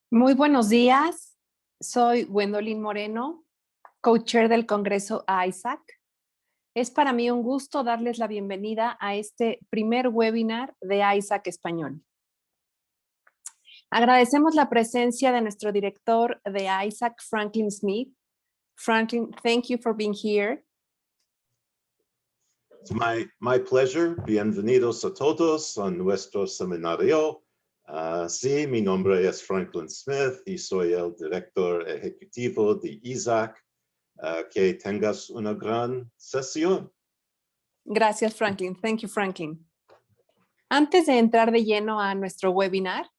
Muy buenos días, soy Gwendolyn Moreno, co-chair del Congreso AISAC. Es para mí un gusto darles la bienvenida a este primer webinar de AISAC Español. Agradecemos la presencia de nuestro director de AISAC, Franklin Smith. Franklin, thank you for being here. It's my pleasure. Bienvenidos a todos a nuestro seminario. Sí, mi nombre es Franklin Smith y soy el director ejecutivo de AISAC. Que tengas una gran sesión. Gracias, Franklin. Thank you, Franklin. Antes de entrar de lleno a nuestro webinar,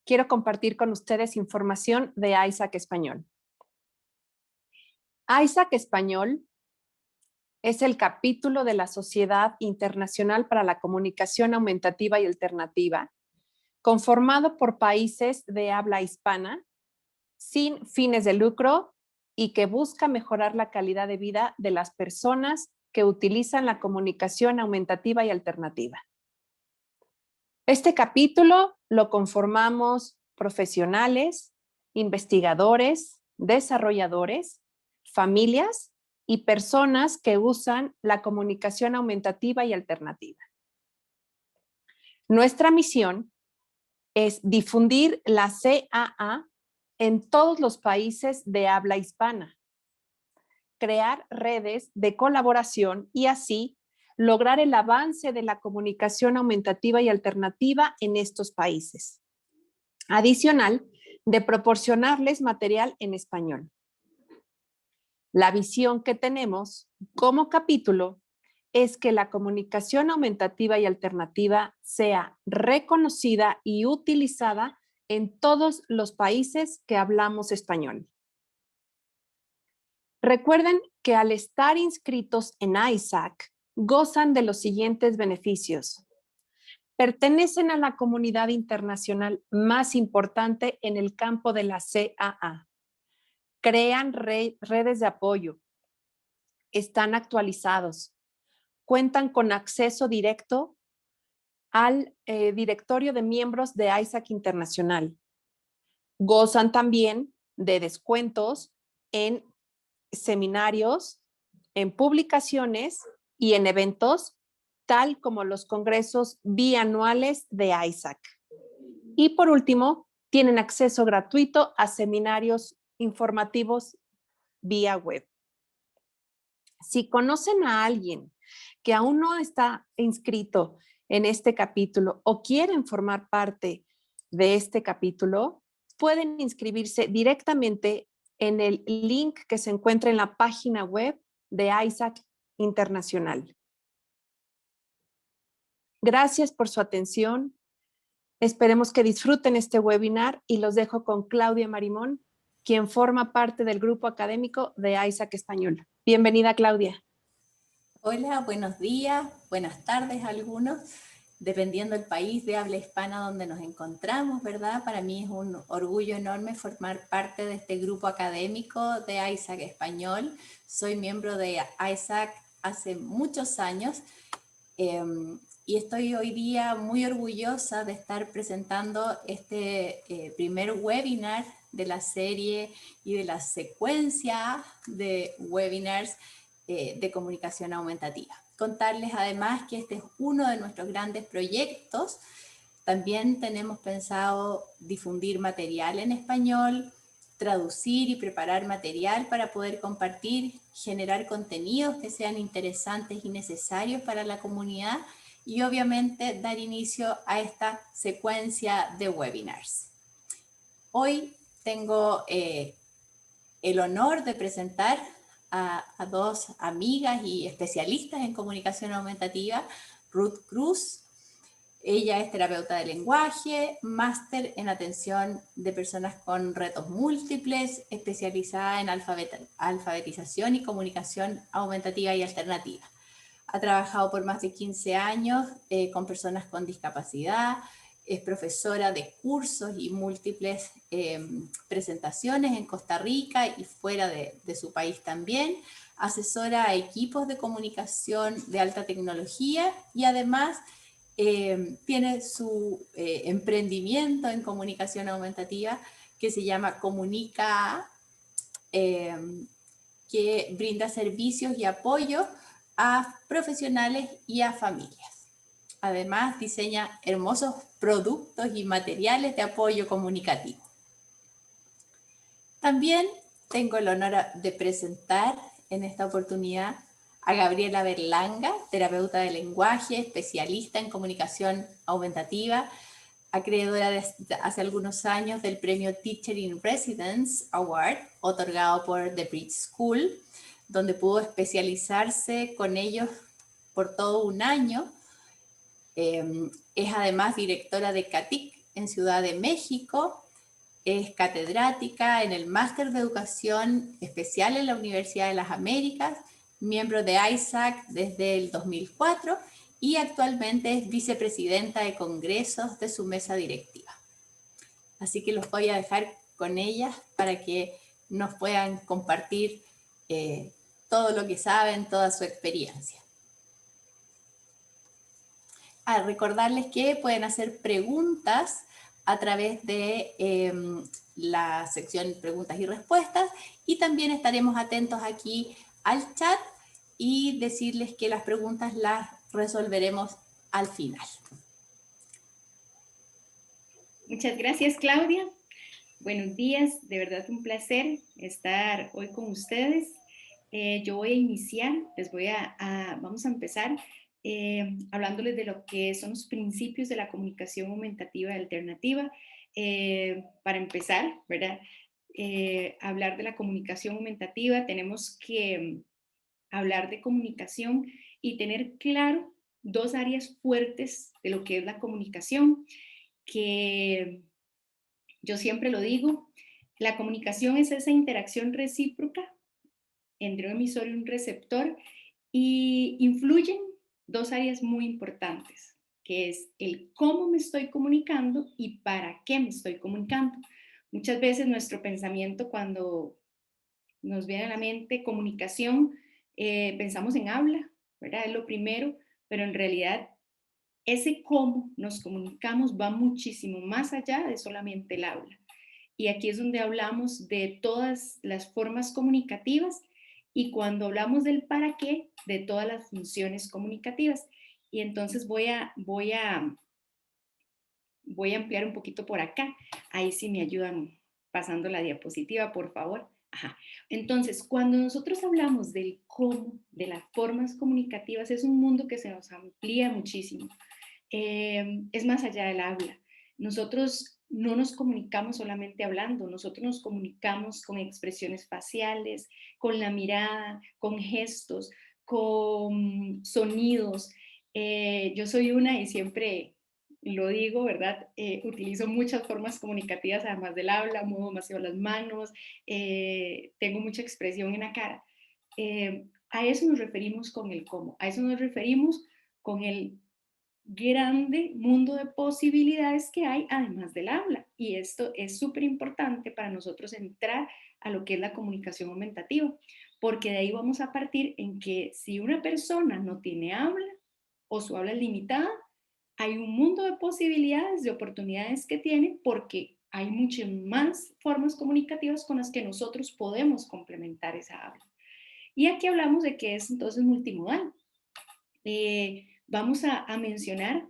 quiero compartir con ustedes información de AISAC Español. AISAC Español es el capítulo de la Sociedad Internacional para la Comunicación Aumentativa y Alternativa, conformado por países de habla hispana, sin fines de lucro y que busca mejorar la calidad de vida de las personas que utilizan la comunicación aumentativa y alternativa. Este capítulo lo conformamos profesionales, investigadores, desarrolladores, familias y personas que usan la comunicación aumentativa y alternativa. Nuestra misión es difundir la CAA en todos los países de habla hispana, crear redes de colaboración y así lograr el avance de la comunicación aumentativa y alternativa en estos países. Adicional, de proporcionarles material en español. La visión que tenemos como capítulo es que la comunicación aumentativa y alternativa sea reconocida y utilizada en todos los países que hablamos español. Recuerden que al estar inscritos en AISAC, gozan de los siguientes beneficios. Pertenecen a la comunidad internacional más importante en el campo de la CAA. Crean redes de apoyo. Están actualizados. Cuentan con acceso directo al directorio de miembros de AISAC Internacional. Gozan también de descuentos en seminarios, en publicaciones y en eventos, tal como los congresos bianuales de AISAC. Y por último, Tienen acceso gratuito a seminarios informativos vía web. Si conocen a alguien que aún no está inscrito en este capítulo o quieren formar parte de este capítulo, pueden inscribirse directamente en el link que se encuentra en la página web de ISAC Internacional. Gracias por su atención. Esperemos que disfruten este webinar y los dejo con Claudia Marimón, quien forma parte del grupo académico de ISAC Español. Bienvenida, Claudia. Hola, buenos días, buenas tardes a algunos, dependiendo del país de habla hispana donde nos encontramos, ¿verdad? Para mí es un orgullo enorme formar parte de este grupo académico de ISAC Español. Soy miembro de ISAC hace muchos años y estoy hoy día muy orgullosa de estar presentando este primer webinar de la serie y de la secuencia de webinars de comunicación aumentativa. Contarles además que este es uno de nuestros grandes proyectos. También tenemos pensado difundir material en español, traducir y preparar material para poder compartir, generar contenidos que sean interesantes y necesarios para la comunidad y obviamente dar inicio a esta secuencia de webinars. Hoy tengo el honor de presentar a dos amigas y especialistas en comunicación aumentativa, Ruth Cruz. Ella es terapeuta de lenguaje, máster en atención de personas con retos múltiples, especializada en alfabetización y comunicación aumentativa y alternativa. Ha trabajado por más de 15 años con personas con discapacidad, es profesora de cursos y múltiples presentaciones en Costa Rica y fuera de su país también, asesora a equipos de comunicación de alta tecnología y además tiene su emprendimiento en comunicación aumentativa que se llama Comunica, que brinda servicios y apoyo a profesionales y a familias. Además, diseña hermosos productos y materiales de apoyo comunicativo. También tengo el honor de presentar en esta oportunidad a Gabriela Berlanga, terapeuta de lenguaje, especialista en comunicación aumentativa, acreedora hace algunos años del premio Teacher in Residence Award, otorgado por The Bridge School, donde pudo especializarse con ellos por todo un año. Es además directora de CATIC en Ciudad de México, es catedrática en el Máster de Educación Especial en la Universidad de las Américas, miembro de ISAC desde el 2004 y actualmente es vicepresidenta de congresos de su mesa directiva. Así que los voy a dejar con ellas para que nos puedan compartir todo lo que saben, toda su experiencia. Recordarles que pueden hacer preguntas a través de la sección preguntas y respuestas y también estaremos atentos aquí al chat y decirles que las preguntas las resolveremos al final. Muchas gracias, Claudia. Buenos días, de verdad un placer estar hoy con ustedes. Yo voy a iniciar, vamos a empezar hablándoles de lo que son los principios de la comunicación aumentativa y alternativa. Para empezar, ¿verdad? Hablar de la comunicación aumentativa, tenemos que hablar de comunicación y tener claro dos áreas fuertes de lo que es la comunicación, que yo siempre lo digo, la comunicación es esa interacción recíproca entre un emisor y un receptor y influyen dos áreas muy importantes, que es el cómo me estoy comunicando y para qué me estoy comunicando. Muchas veces nuestro pensamiento cuando nos viene a la mente comunicación, pensamos en habla, ¿verdad? Es lo primero, pero en realidad ese cómo nos comunicamos va muchísimo más allá de solamente el habla. Y aquí es donde hablamos de todas las formas comunicativas y cuando hablamos del para qué, de todas las funciones comunicativas. Y entonces voy a voy a ampliar un poquito por acá. Ahí sí me ayudan pasando la diapositiva, por favor. Ajá. Entonces, cuando nosotros hablamos del cómo, de las formas comunicativas, es un mundo que se nos amplía muchísimo. Es más allá del habla. Nosotros no nos comunicamos solamente hablando, nosotros nos comunicamos con expresiones faciales, con la mirada, con gestos, con sonidos. Yo soy una y siempre lo digo, ¿verdad? Utilizo muchas formas comunicativas, además del habla, muevo demasiado las manos, tengo mucha expresión en la cara. A eso nos referimos con el cómo, a eso nos referimos con el grande mundo de posibilidades que hay además del habla. Y esto es súper importante para nosotros entrar a lo que es la comunicación aumentativa, porque de ahí vamos a partir en que si una persona no tiene habla o su habla es limitada, hay un mundo de posibilidades, de oportunidades que tiene, porque hay muchas más formas comunicativas con las que nosotros podemos complementar esa habla. Y aquí hablamos de que es entonces multimodal. Vamos a mencionar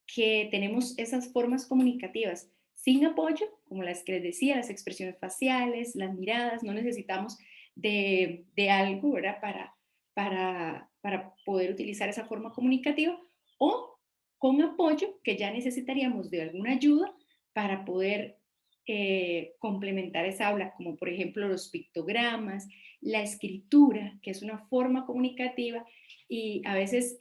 que tenemos esas formas comunicativas sin apoyo, como las que les decía, las expresiones faciales, las miradas, no necesitamos de algo, ¿verdad? Para poder utilizar esa forma comunicativa, o con apoyo, que ya necesitaríamos de alguna ayuda para poder complementar esa habla, como por ejemplo los pictogramas, la escritura, que es una forma comunicativa, y a veces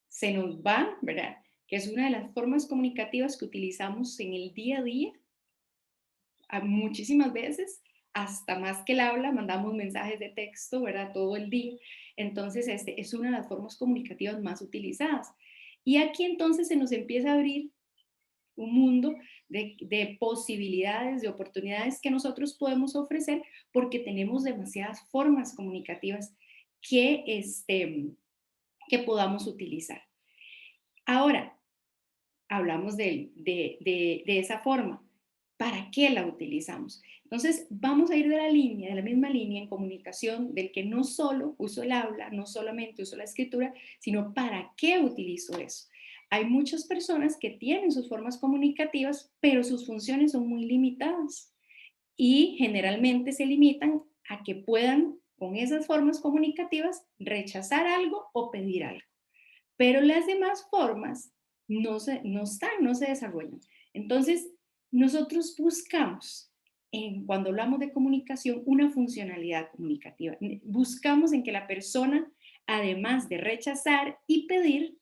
se nos va, ¿verdad? Que es una de las formas comunicativas que utilizamos en el día a día, muchísimas veces, hasta más que el habla, mandamos mensajes de texto, ¿verdad? Todo el día. Entonces, es una de las formas comunicativas más utilizadas. Y aquí entonces se nos empieza a abrir un mundo de posibilidades, de oportunidades que nosotros podemos ofrecer, porque tenemos demasiadas formas comunicativas que podamos utilizar. Ahora, hablamos de esa forma. ¿Para qué la utilizamos? Entonces, vamos a ir de la misma línea en comunicación, del que no solo uso el habla, no solamente uso la escritura, sino para qué utilizo eso. Hay muchas personas que tienen sus formas comunicativas, pero sus funciones son muy limitadas y generalmente se limitan a que puedan, con esas formas comunicativas, rechazar algo o pedir algo. Pero las demás formas no se desarrollan. Entonces, nosotros buscamos, cuando hablamos de comunicación, una funcionalidad comunicativa. Buscamos en que la persona, además de rechazar y pedir,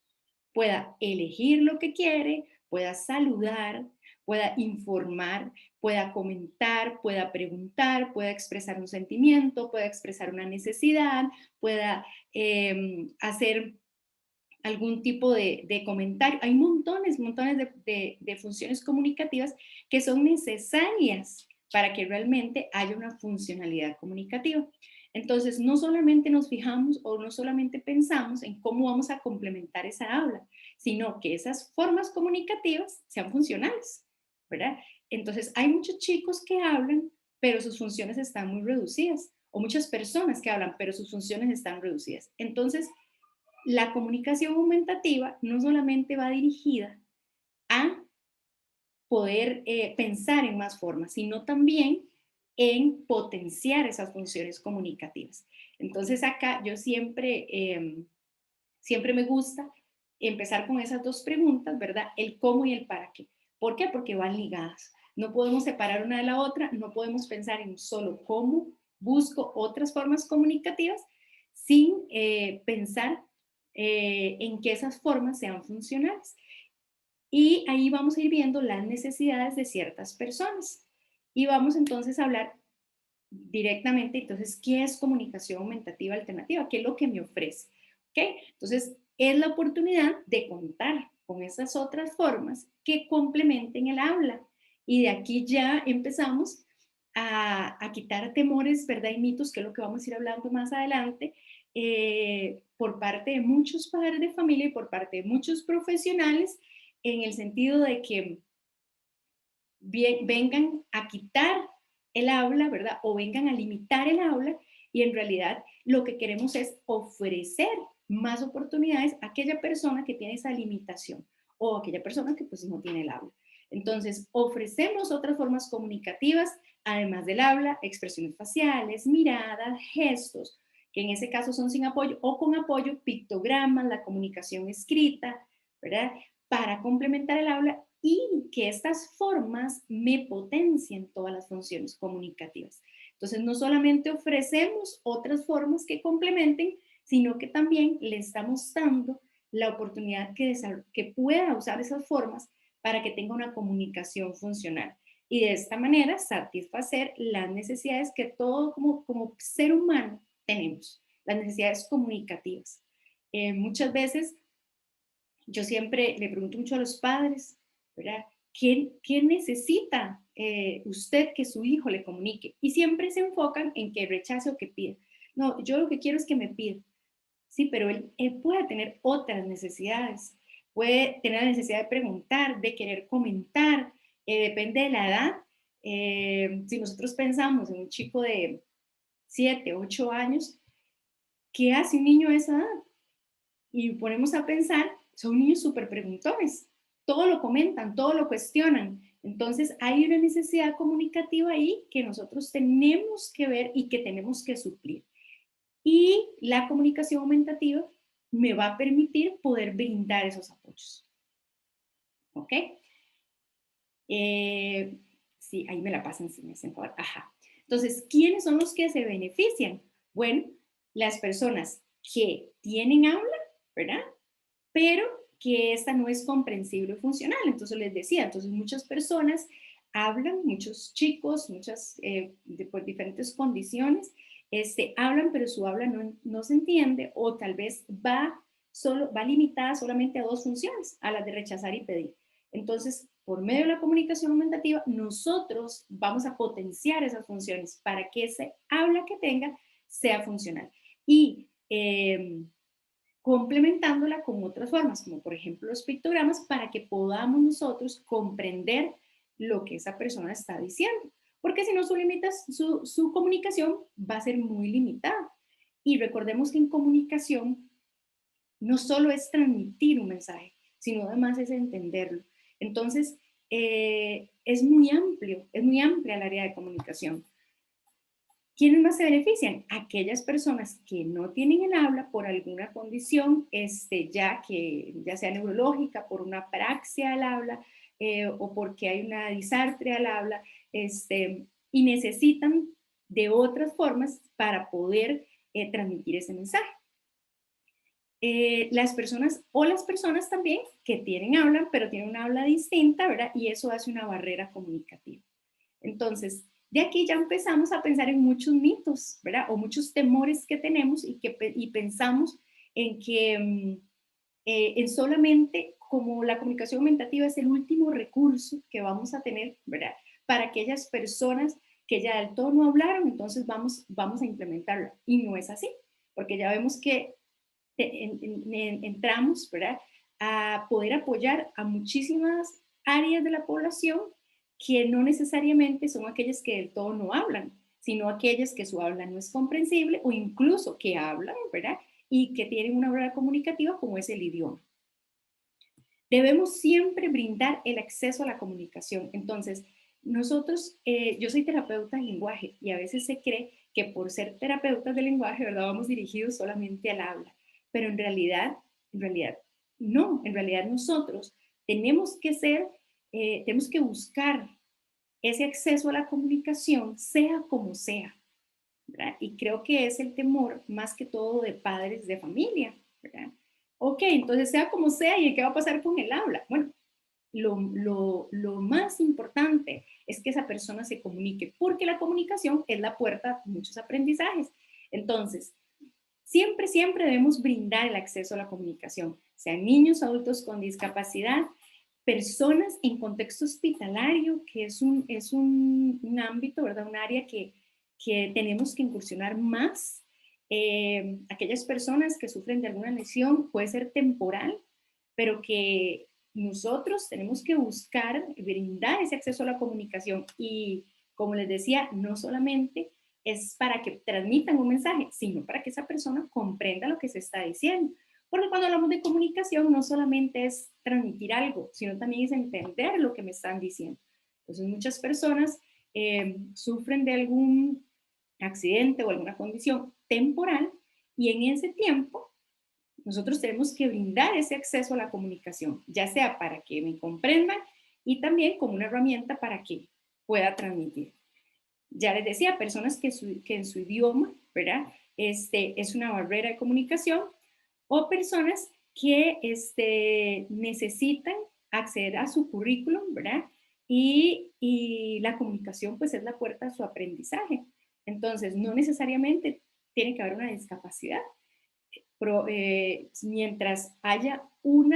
pueda elegir lo que quiere, pueda saludar, pueda informar, pueda comentar, pueda preguntar, pueda expresar un sentimiento, pueda expresar una necesidad, pueda hacer algún tipo de comentario. Hay montones de funciones comunicativas que son necesarias para que realmente haya una funcionalidad comunicativa. Entonces, no solamente nos fijamos o no solamente pensamos en cómo vamos a complementar esa habla, sino que esas formas comunicativas sean funcionales, ¿verdad? Entonces, hay muchos chicos que hablan, pero sus funciones están muy reducidas, o muchas personas que hablan, pero sus funciones están reducidas. Entonces, la comunicación aumentativa no solamente va dirigida a poder pensar en más formas, sino también en potenciar esas funciones comunicativas. Entonces acá yo siempre me gusta empezar con esas dos preguntas, ¿verdad? El cómo y el para qué. ¿Por qué? Porque van ligadas. No podemos separar una de la otra, no podemos pensar en solo cómo busco otras formas comunicativas sin pensar en que esas formas sean funcionales. Y ahí vamos a ir viendo las necesidades de ciertas personas. Y vamos entonces a hablar directamente, entonces, ¿qué es comunicación aumentativa alternativa? ¿Qué es lo que me ofrece? ¿Okay? Entonces, es la oportunidad de contar con esas otras formas que complementen el habla. Y de aquí ya empezamos a quitar temores, ¿verdad? Y mitos, que es lo que vamos a ir hablando más adelante, por parte de muchos padres de familia y por parte de muchos profesionales, en el sentido de que vengan a quitar el aula, ¿verdad? O vengan a limitar el aula, y en realidad lo que queremos es ofrecer más oportunidades a aquella persona que tiene esa limitación, o aquella persona que pues no tiene el habla. Entonces, ofrecemos otras formas comunicativas, además del habla, expresiones faciales, miradas, gestos, que en ese caso son sin apoyo o con apoyo, pictogramas, la comunicación escrita, ¿verdad? Para complementar el habla y que estas formas me potencien todas las funciones comunicativas. Entonces, no solamente ofrecemos otras formas que complementen, sino que también le estamos dando la oportunidad que pueda usar esas formas para que tenga una comunicación funcional. Y de esta manera satisfacer las necesidades que todo como ser humano tenemos, las necesidades comunicativas. Muchas veces yo siempre le pregunto mucho a los padres, ¿verdad? ¿Qué necesita usted que su hijo le comunique? Y siempre se enfocan en que rechace o que pida. No, yo lo que quiero es que me pida. Sí, pero él puede tener otras necesidades. Puede tener la necesidad de preguntar, de querer comentar. Depende de la edad. Si nosotros pensamos en un chico de 7, 8 años, ¿qué hace un niño a esa edad? Y ponemos a pensar, son niños súper preguntones, todo lo comentan, todo lo cuestionan. Entonces hay una necesidad comunicativa ahí que nosotros tenemos que ver y que tenemos que suplir. Y la comunicación aumentativa me va a permitir poder brindar esos apoyos. ¿Ok? Sí, ahí me la pasan si me hacen favor. Ajá. Entonces, ¿quiénes son los que se benefician? Bueno, las personas que tienen habla, ¿verdad? Pero que esta no es comprensible o funcional. Entonces les decía, entonces muchas personas hablan, muchos chicos, muchas por diferentes condiciones, hablan, pero su habla no se entiende o tal vez va limitada solamente a dos funciones, a las de rechazar y pedir. Entonces, por medio de la comunicación aumentativa, nosotros vamos a potenciar esas funciones para que ese habla que tenga sea funcional. Y complementándola con otras formas, como por ejemplo los pictogramas, para que podamos nosotros comprender lo que esa persona está diciendo. Porque si no, su comunicación va a ser muy limitada. Y recordemos que en comunicación no solo es transmitir un mensaje, sino además es entenderlo. Entonces, es muy amplia el área de comunicación. ¿Quiénes más se benefician? Aquellas personas que no tienen el habla por alguna condición, ya sea neurológica, por una apraxia al habla, o porque hay una disartria al habla, y necesitan de otras formas para poder transmitir ese mensaje. Las personas también que tienen habla, pero tienen una habla distinta, ¿verdad? Y eso hace una barrera comunicativa. Entonces, de aquí ya empezamos a pensar en muchos mitos, ¿verdad? O muchos temores que tenemos y pensamos en que en solamente como la comunicación aumentativa es el último recurso que vamos a tener, ¿verdad? Para aquellas personas que ya del todo no hablaron, entonces vamos a implementarlo. Y no es así, porque ya vemos que entramos, ¿verdad? A poder apoyar a muchísimas áreas de la población que no necesariamente son aquellas que del todo no hablan, sino aquellas que su habla no es comprensible o incluso que hablan, ¿verdad? Y que tienen una barrera comunicativa como es el idioma. Debemos siempre brindar el acceso a la comunicación. Entonces, nosotros, yo soy terapeuta de lenguaje y a veces se cree que por ser terapeutas de lenguaje, ¿verdad? Vamos dirigidos solamente al habla, pero en realidad no, en realidad nosotros tenemos que buscar ese acceso a la comunicación, sea como sea, ¿verdad? Y creo que es el temor más que todo de padres de familia, ¿verdad? Ok, entonces sea como sea, ¿y qué va a pasar con el habla? Bueno, lo más importante es que esa persona se comunique, porque la comunicación es la puerta a muchos aprendizajes. Entonces, siempre debemos brindar el acceso a la comunicación, sean niños, adultos con discapacidad, personas en contexto hospitalario, que es un ámbito, ¿verdad? Un área que tenemos que incursionar más. Aquellas personas que sufren de alguna lesión, puede ser temporal, pero que nosotros tenemos que buscar brindar ese acceso a la comunicación y, como les decía, no solamente es para que transmitan un mensaje, sino para que esa persona comprenda lo que se está diciendo. Porque cuando hablamos de comunicación no solamente es transmitir algo, sino también es entender lo que me están diciendo. Entonces muchas personas sufren de algún accidente o alguna condición temporal y en ese tiempo nosotros tenemos que brindar ese acceso a la comunicación, ya sea para que me comprendan y también como una herramienta para que pueda transmitir. Ya les decía, personas que en su idioma, ¿verdad? Es una barrera de comunicación, o personas que necesitan acceder a su currículum, ¿verdad? Y la comunicación pues es la puerta a su aprendizaje. Entonces, no necesariamente tiene que haber una discapacidad. Mientras haya un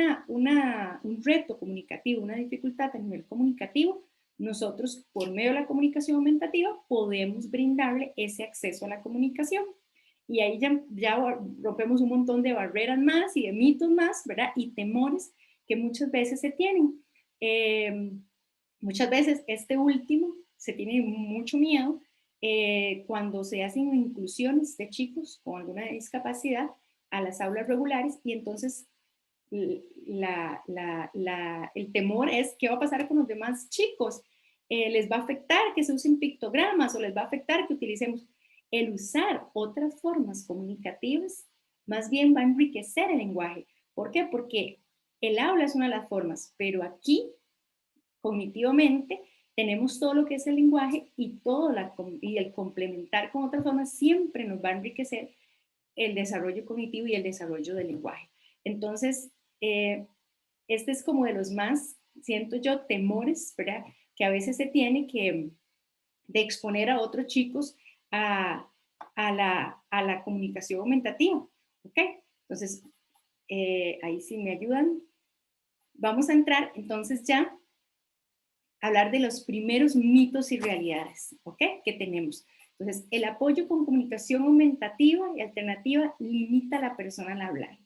reto comunicativo, una dificultad a nivel comunicativo, nosotros por medio de la comunicación aumentativa podemos brindarle ese acceso a la comunicación. Y ahí ya rompemos un montón de barreras más y de mitos más, ¿verdad? Y temores que muchas veces se tienen. Muchas veces este último se tiene mucho miedo cuando se hacen inclusiones de chicos con alguna discapacidad a las aulas regulares y entonces el temor es qué va a pasar con los demás chicos. ¿Les va a afectar que se usen pictogramas o les va a afectar que utilicemos? El usar otras formas comunicativas más bien va a enriquecer el lenguaje. ¿Por qué? Porque el habla es una de las formas, pero aquí cognitivamente tenemos todo lo que es el lenguaje y el complementar con otras formas siempre nos va a enriquecer el desarrollo cognitivo y el desarrollo del lenguaje. Entonces, este es como de los más, siento yo, temores, ¿verdad? Que a veces se tiene que de exponer a otros chicos a la comunicación aumentativa, ¿ok? Entonces, ahí sí me ayudan. Vamos a entrar entonces ya a hablar de los primeros mitos y realidades, ¿ok? Que tenemos. Entonces, el apoyo con comunicación aumentativa y alternativa limita a la persona al hablar.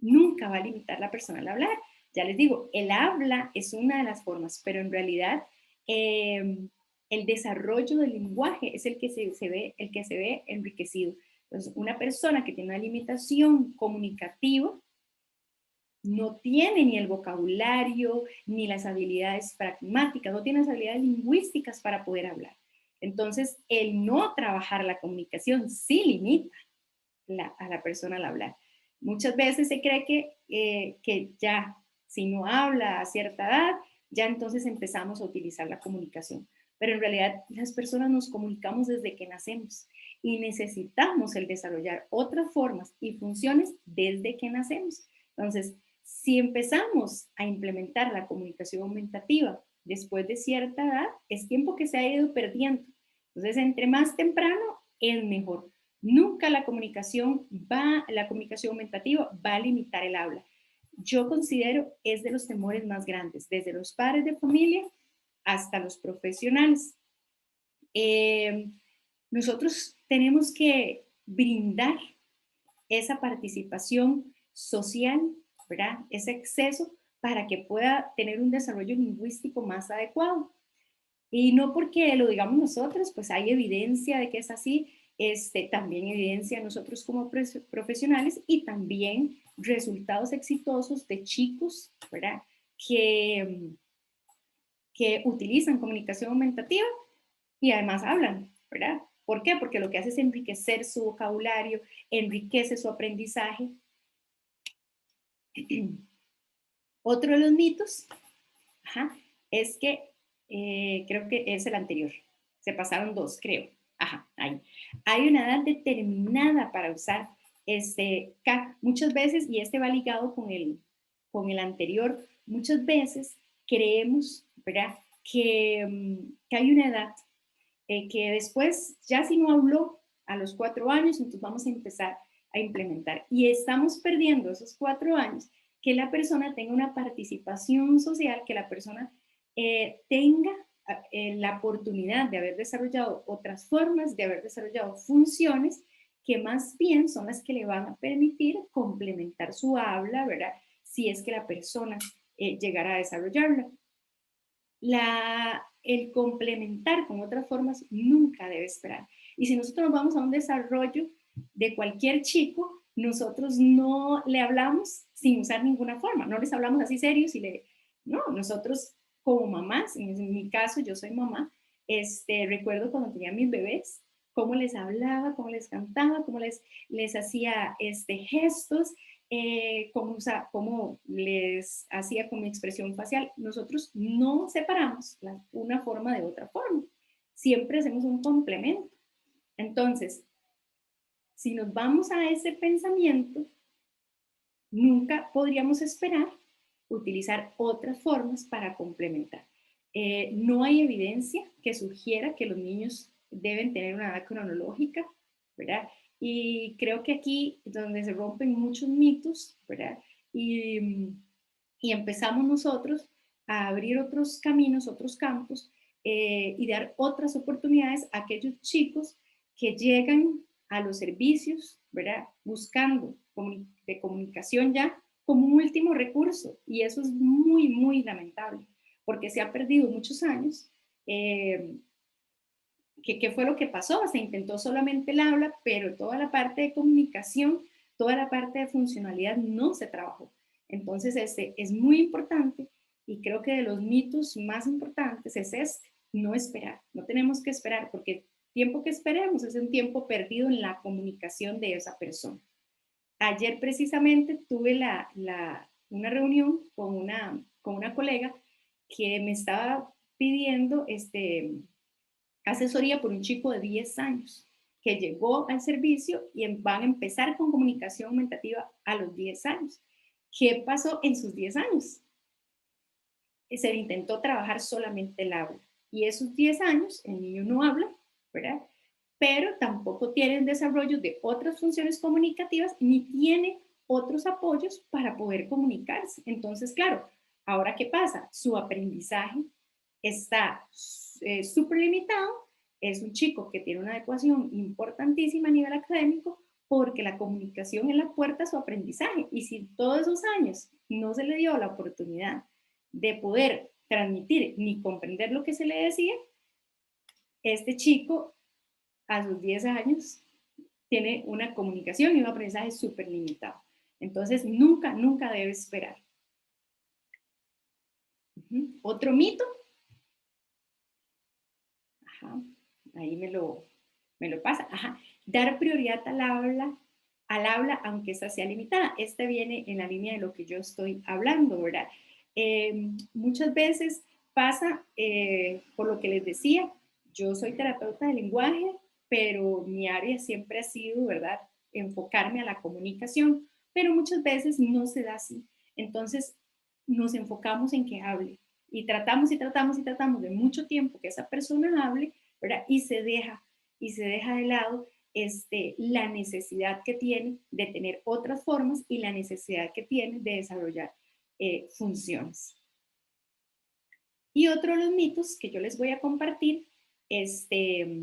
Nunca va a limitar a la persona al hablar. Ya les digo, el habla es una de las formas, pero en realidad el desarrollo del lenguaje es el que se ve enriquecido. Entonces, una persona que tiene una limitación comunicativa no tiene ni el vocabulario, ni las habilidades pragmáticas, no tiene las habilidades lingüísticas para poder hablar. Entonces, el no trabajar la comunicación sí limita a la persona al hablar. Muchas veces se cree que ya, si no habla a cierta edad, ya entonces empezamos a utilizar la comunicación. Pero en realidad las personas nos comunicamos desde que nacemos y necesitamos el desarrollar otras formas y funciones desde que nacemos. Entonces, si empezamos a implementar la comunicación aumentativa después de cierta edad, es tiempo que se ha ido perdiendo. Entonces, entre más temprano es mejor. Nunca la comunicación aumentativa va a limitar el habla. Yo considero es de los temores más grandes, desde los padres de familia hasta los profesionales. Nosotros tenemos que brindar esa participación social, ¿verdad? Ese acceso para que pueda tener un desarrollo lingüístico más adecuado. Y no porque lo digamos nosotros, pues hay evidencia de que es así, también evidencia nosotros como profesionales y también resultados exitosos de chicos, ¿verdad? Que utilizan comunicación aumentativa y además hablan, ¿verdad? ¿Por qué? Porque lo que hace es enriquecer su vocabulario, enriquece su aprendizaje. Otro de los mitos es que, creo que es el anterior, se pasaron dos, creo. Ahí. Hay una edad determinada para usar muchas veces, y va ligado con el anterior, muchas veces creemos, ¿verdad? Que hay una edad que después, ya si no habló a los 4 años, entonces vamos a empezar a implementar. Y estamos perdiendo esos 4 años, que la persona tenga una participación social, que la persona tenga la oportunidad de haber desarrollado otras formas, de haber desarrollado funciones que más bien son las que le van a permitir complementar su habla, ¿verdad? Si es que la persona llegara a desarrollarla. El complementar con otras formas nunca debe esperar. Y si nosotros nos vamos a un desarrollo de cualquier chico, nosotros no le hablamos sin usar ninguna forma, no les hablamos así serios no, nosotros como mamás, en mi caso yo soy mamá, recuerdo cuando tenía mis bebés, cómo les hablaba, cómo les cantaba, cómo les hacía gestos, cómo les hacía con mi expresión facial. Nosotros no separamos una forma de otra forma, siempre hacemos un complemento. Entonces, si nos vamos a ese pensamiento, nunca podríamos esperar utilizar otras formas para complementar. No hay evidencia que sugiera que los niños deben tener una edad cronológica, ¿verdad? Y creo que aquí es donde se rompen muchos mitos, ¿verdad? Y empezamos nosotros a abrir otros caminos, otros campos, y dar otras oportunidades a aquellos chicos que llegan a los servicios, ¿verdad? Buscando de comunicación ya como un último recurso, y eso es muy, muy lamentable, porque se ha perdido muchos años. ¿Qué fue lo que pasó? Se intentó solamente el habla, pero toda la parte de comunicación, toda la parte de funcionalidad no se trabajó. Entonces, es muy importante, y creo que de los mitos más importantes es no esperar. No tenemos que esperar, porque el tiempo que esperemos es un tiempo perdido en la comunicación de esa persona. Ayer precisamente tuve una reunión con una colega que me estaba pidiendo asesoría por un chico de 10 años que llegó al servicio y van a empezar con comunicación aumentativa a los 10 años. ¿Qué pasó en sus 10 años? Se intentó trabajar solamente el habla, y esos 10 años el niño no habla, ¿verdad? Pero tampoco tiene el desarrollo de otras funciones comunicativas ni tiene otros apoyos para poder comunicarse. Entonces, claro, ahora ¿qué pasa? Su aprendizaje está súper limitado. Es un chico que tiene una adecuación importantísima a nivel académico, porque la comunicación es la puerta a su aprendizaje, y si todos esos años no se le dio la oportunidad de poder transmitir ni comprender lo que se le decía, este chico a sus 10 años tiene una comunicación y un aprendizaje súper limitado. Entonces, nunca, nunca debe esperar. Otro mito. Ajá, ahí me lo pasa. Ajá. Dar prioridad al habla aunque esa sea limitada. Este viene en la línea de lo que yo estoy hablando, ¿verdad? Muchas veces pasa, por lo que les decía, yo soy terapeuta de lenguaje, pero mi área siempre ha sido, ¿verdad?, enfocarme a la comunicación, pero muchas veces no se da así. Entonces nos enfocamos en que hable, y tratamos de mucho tiempo que esa persona hable, ¿verdad? Y se deja de lado la necesidad que tiene de tener otras formas, y la necesidad que tiene de desarrollar funciones. Y otro de los mitos que yo les voy a compartir es que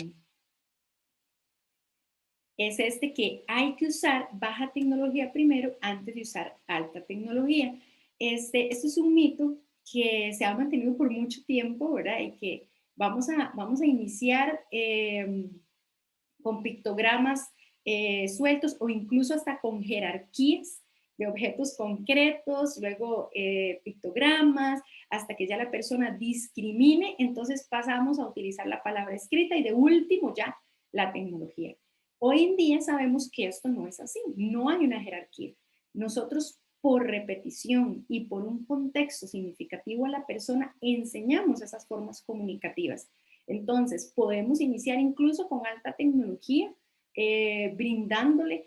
hay que usar baja tecnología primero antes de usar alta tecnología. Esto es un mito que se ha mantenido por mucho tiempo, ¿verdad? Y que vamos a iniciar con pictogramas sueltos, o incluso hasta con jerarquías de objetos concretos, luego pictogramas, hasta que ya la persona discrimine. Entonces pasamos a utilizar la palabra escrita, y de último ya la tecnología. Hoy en día sabemos que esto no es así, no hay una jerarquía. Nosotros, por repetición y por un contexto significativo a la persona, enseñamos esas formas comunicativas. Entonces, podemos iniciar incluso con alta tecnología, brindándole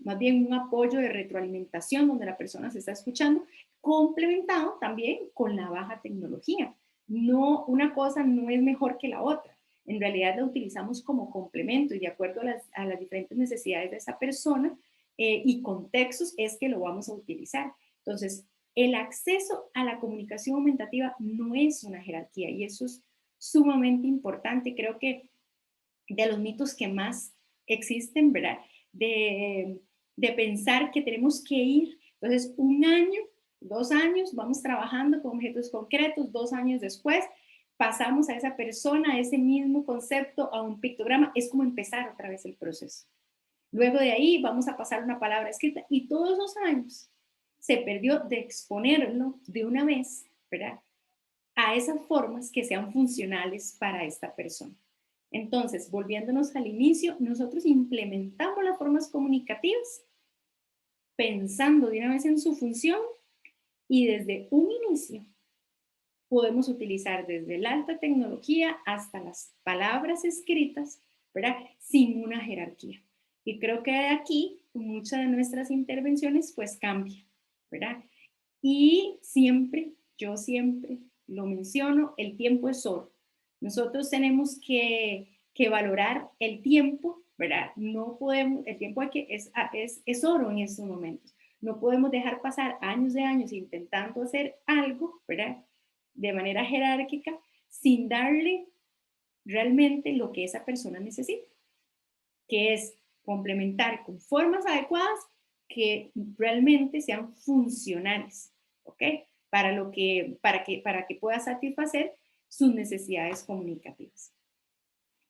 más bien un apoyo de retroalimentación donde la persona se está escuchando, complementado también con la baja tecnología. No, una cosa no es mejor que la otra. En realidad la utilizamos como complemento, y de acuerdo a las diferentes necesidades de esa persona y contextos es que lo vamos a utilizar. Entonces, el acceso a la comunicación aumentativa no es una jerarquía, y eso es sumamente importante. Creo que de los mitos que más existen, ¿verdad? De pensar que tenemos que ir, entonces 1 año, 2 años, vamos trabajando con objetos concretos, 2 años después, pasamos a esa persona, a ese mismo concepto, a un pictograma. Es como empezar otra vez el proceso. Luego de ahí vamos a pasar una palabra escrita y todos esos años se perdió de exponerlo de una vez, ¿verdad?, a esas formas que sean funcionales para esta persona. Entonces, volviéndonos al inicio, nosotros implementamos las formas comunicativas pensando de una vez en su función y desde un inicio podemos utilizar desde la alta tecnología hasta las palabras escritas, ¿verdad?, sin una jerarquía. Y creo que aquí muchas de nuestras intervenciones pues cambian, ¿verdad? Y siempre, yo siempre lo menciono, el tiempo es oro. Nosotros tenemos que valorar el tiempo, ¿verdad? No podemos, el tiempo es oro en estos momentos. No podemos dejar pasar años de años intentando hacer algo, ¿verdad?, de manera jerárquica, sin darle realmente lo que esa persona necesita, que es complementar con formas adecuadas que realmente sean funcionales, ¿ok? Para que pueda satisfacer sus necesidades comunicativas.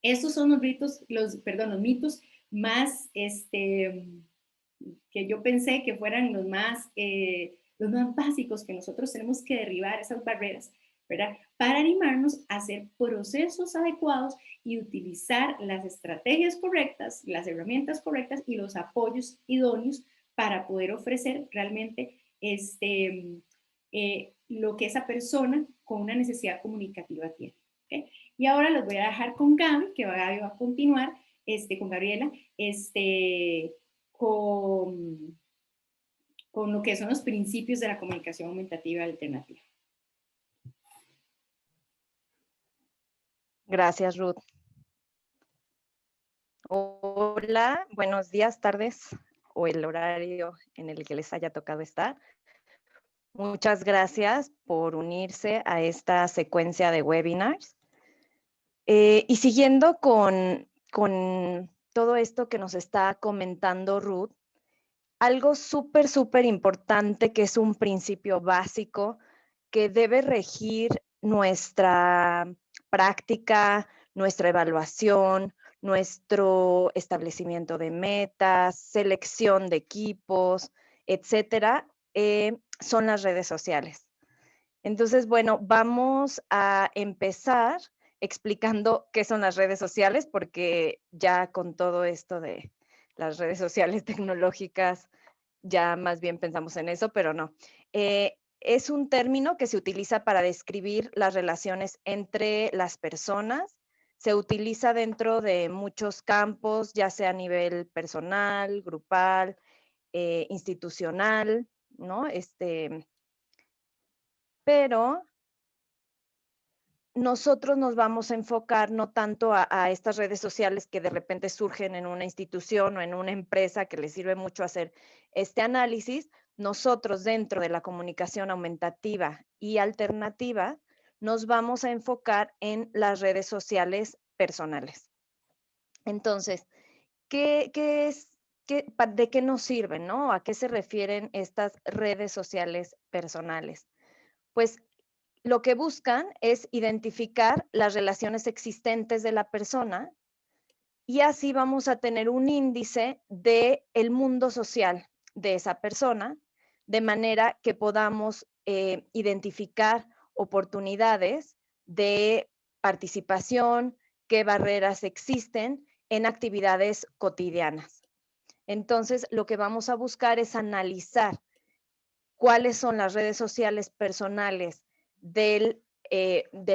Estos son los mitos más, que yo pensé que fueran los más básicos, que nosotros tenemos que derribar esas barreras, ¿verdad?, para animarnos a hacer procesos adecuados y utilizar las estrategias correctas, las herramientas correctas y los apoyos idóneos para poder ofrecer realmente lo que esa persona con una necesidad comunicativa tiene. ¿Okay? Y ahora los voy a dejar con Gaby, que va a continuar con Gabriela, con lo que son los principios de la comunicación aumentativa alternativa. Gracias, Ruth. Hola, buenos días, tardes o el horario en el que les haya tocado estar. Muchas gracias por unirse a esta secuencia de webinars. Y siguiendo con todo esto que nos está comentando Ruth, algo súper importante que es un principio básico que debe regir nuestra práctica, nuestra evaluación, nuestro establecimiento de metas, selección de equipos, etcétera, son las redes sociales. Entonces, bueno, vamos a empezar explicando qué son las redes sociales, porque ya con todo esto de las redes sociales tecnológicas, ya más bien pensamos en eso, pero no. Es un término que se utiliza para describir las relaciones entre las personas. Se utiliza dentro de muchos campos, ya sea a nivel personal, grupal, institucional, ¿no? Pero nosotros nos vamos a enfocar no tanto a estas redes sociales que de repente surgen en una institución o en una empresa que les sirve mucho hacer este análisis. Nosotros dentro de la comunicación aumentativa y alternativa nos vamos a enfocar en las redes sociales personales. Entonces, ¿de qué nos sirven, no? ¿A qué se refieren estas redes sociales personales? Pues lo que buscan es identificar las relaciones existentes de la persona y así vamos a tener un índice del mundo social de esa persona, de manera que podamos identificar oportunidades de participación, qué barreras existen en actividades cotidianas. Entonces, lo que vamos a buscar es analizar cuáles son las redes sociales personales de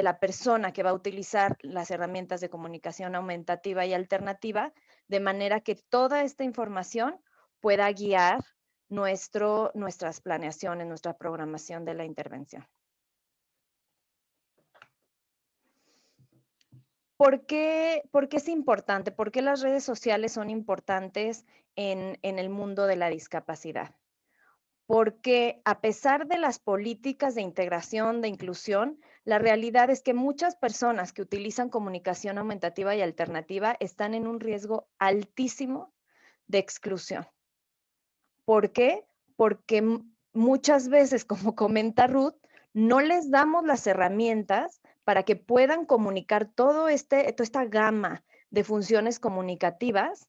la persona que va a utilizar las herramientas de comunicación aumentativa y alternativa, de manera que toda esta información pueda guiar nuestras planeaciones, nuestra programación de la intervención. ¿Por qué es importante? ¿Por qué las redes sociales son importantes en el mundo de la discapacidad? Porque a pesar de las políticas de integración, de inclusión, la realidad es que muchas personas que utilizan comunicación aumentativa y alternativa están en un riesgo altísimo de exclusión. ¿Por qué? Porque muchas veces, como comenta Ruth, no les damos las herramientas para que puedan comunicar toda esta gama de funciones comunicativas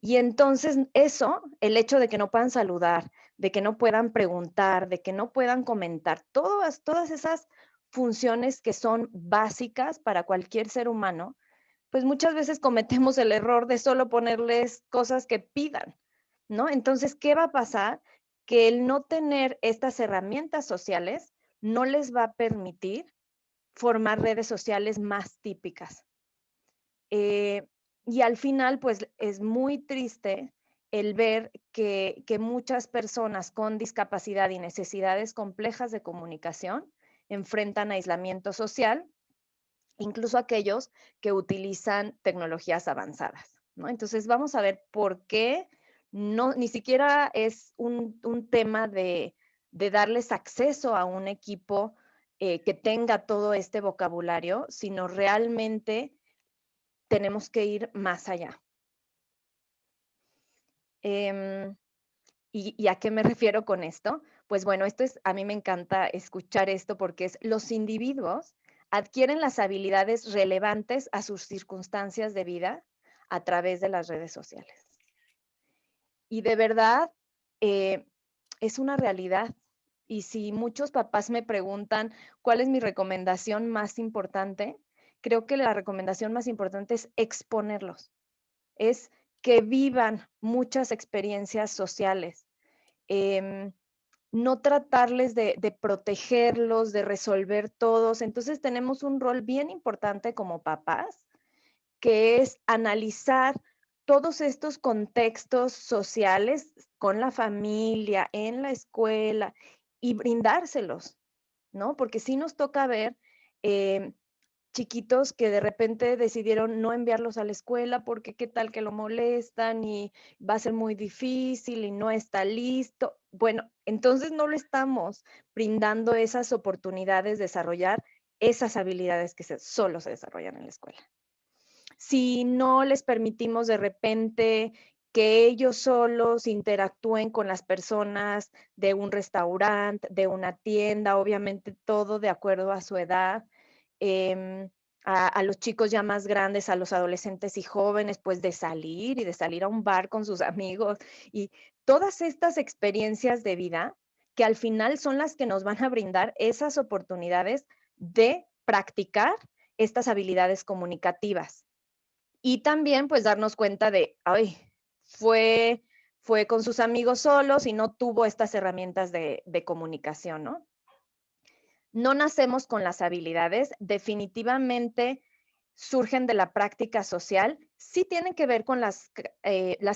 Y entonces eso, el hecho de que no puedan saludar, de que no puedan preguntar, de que no puedan comentar, todas esas funciones que son básicas para cualquier ser humano, pues muchas veces cometemos el error de solo ponerles cosas que pidan, ¿no? Entonces, ¿qué va a pasar? Que el no tener estas herramientas sociales no les va a permitir formar redes sociales más típicas. Y al final, pues es muy triste el ver que muchas personas con discapacidad y necesidades complejas de comunicación enfrentan aislamiento social, incluso aquellos que utilizan tecnologías avanzadas, ¿no? Entonces vamos a ver por qué no, ni siquiera es un tema de darles acceso a un equipo que tenga todo este vocabulario, sino realmente tenemos que ir más allá. ¿Y a qué me refiero con esto? Pues bueno, a mí me encanta escuchar esto porque los individuos adquieren las habilidades relevantes a sus circunstancias de vida a través de las redes sociales. Y de verdad, es una realidad. Y si muchos papás me preguntan cuál es mi recomendación más importante, creo que la recomendación más importante es exponerlos, es que vivan muchas experiencias sociales. No tratarles de protegerlos, de resolver todos. Entonces tenemos un rol bien importante como papás, que es analizar todos estos contextos sociales con la familia, en la escuela y brindárselos, ¿no? Porque sí nos toca ver chiquitos que de repente decidieron no enviarlos a la escuela porque qué tal que lo molestan y va a ser muy difícil y no está listo. Bueno, entonces no le estamos brindando esas oportunidades de desarrollar esas habilidades que solo se desarrollan en la escuela. Si no les permitimos de repente que ellos solos interactúen con las personas de un restaurante, de una tienda, obviamente todo de acuerdo a su edad, a los chicos ya más grandes, a los adolescentes y jóvenes, pues de salir a un bar con sus amigos y todas estas experiencias de vida que al final son las que nos van a brindar esas oportunidades de practicar estas habilidades comunicativas. Y también pues darnos cuenta de, ay, fue con sus amigos solos y no tuvo estas herramientas de comunicación, ¿no? No nacemos con las habilidades, definitivamente surgen de la práctica social, sí tienen que ver con las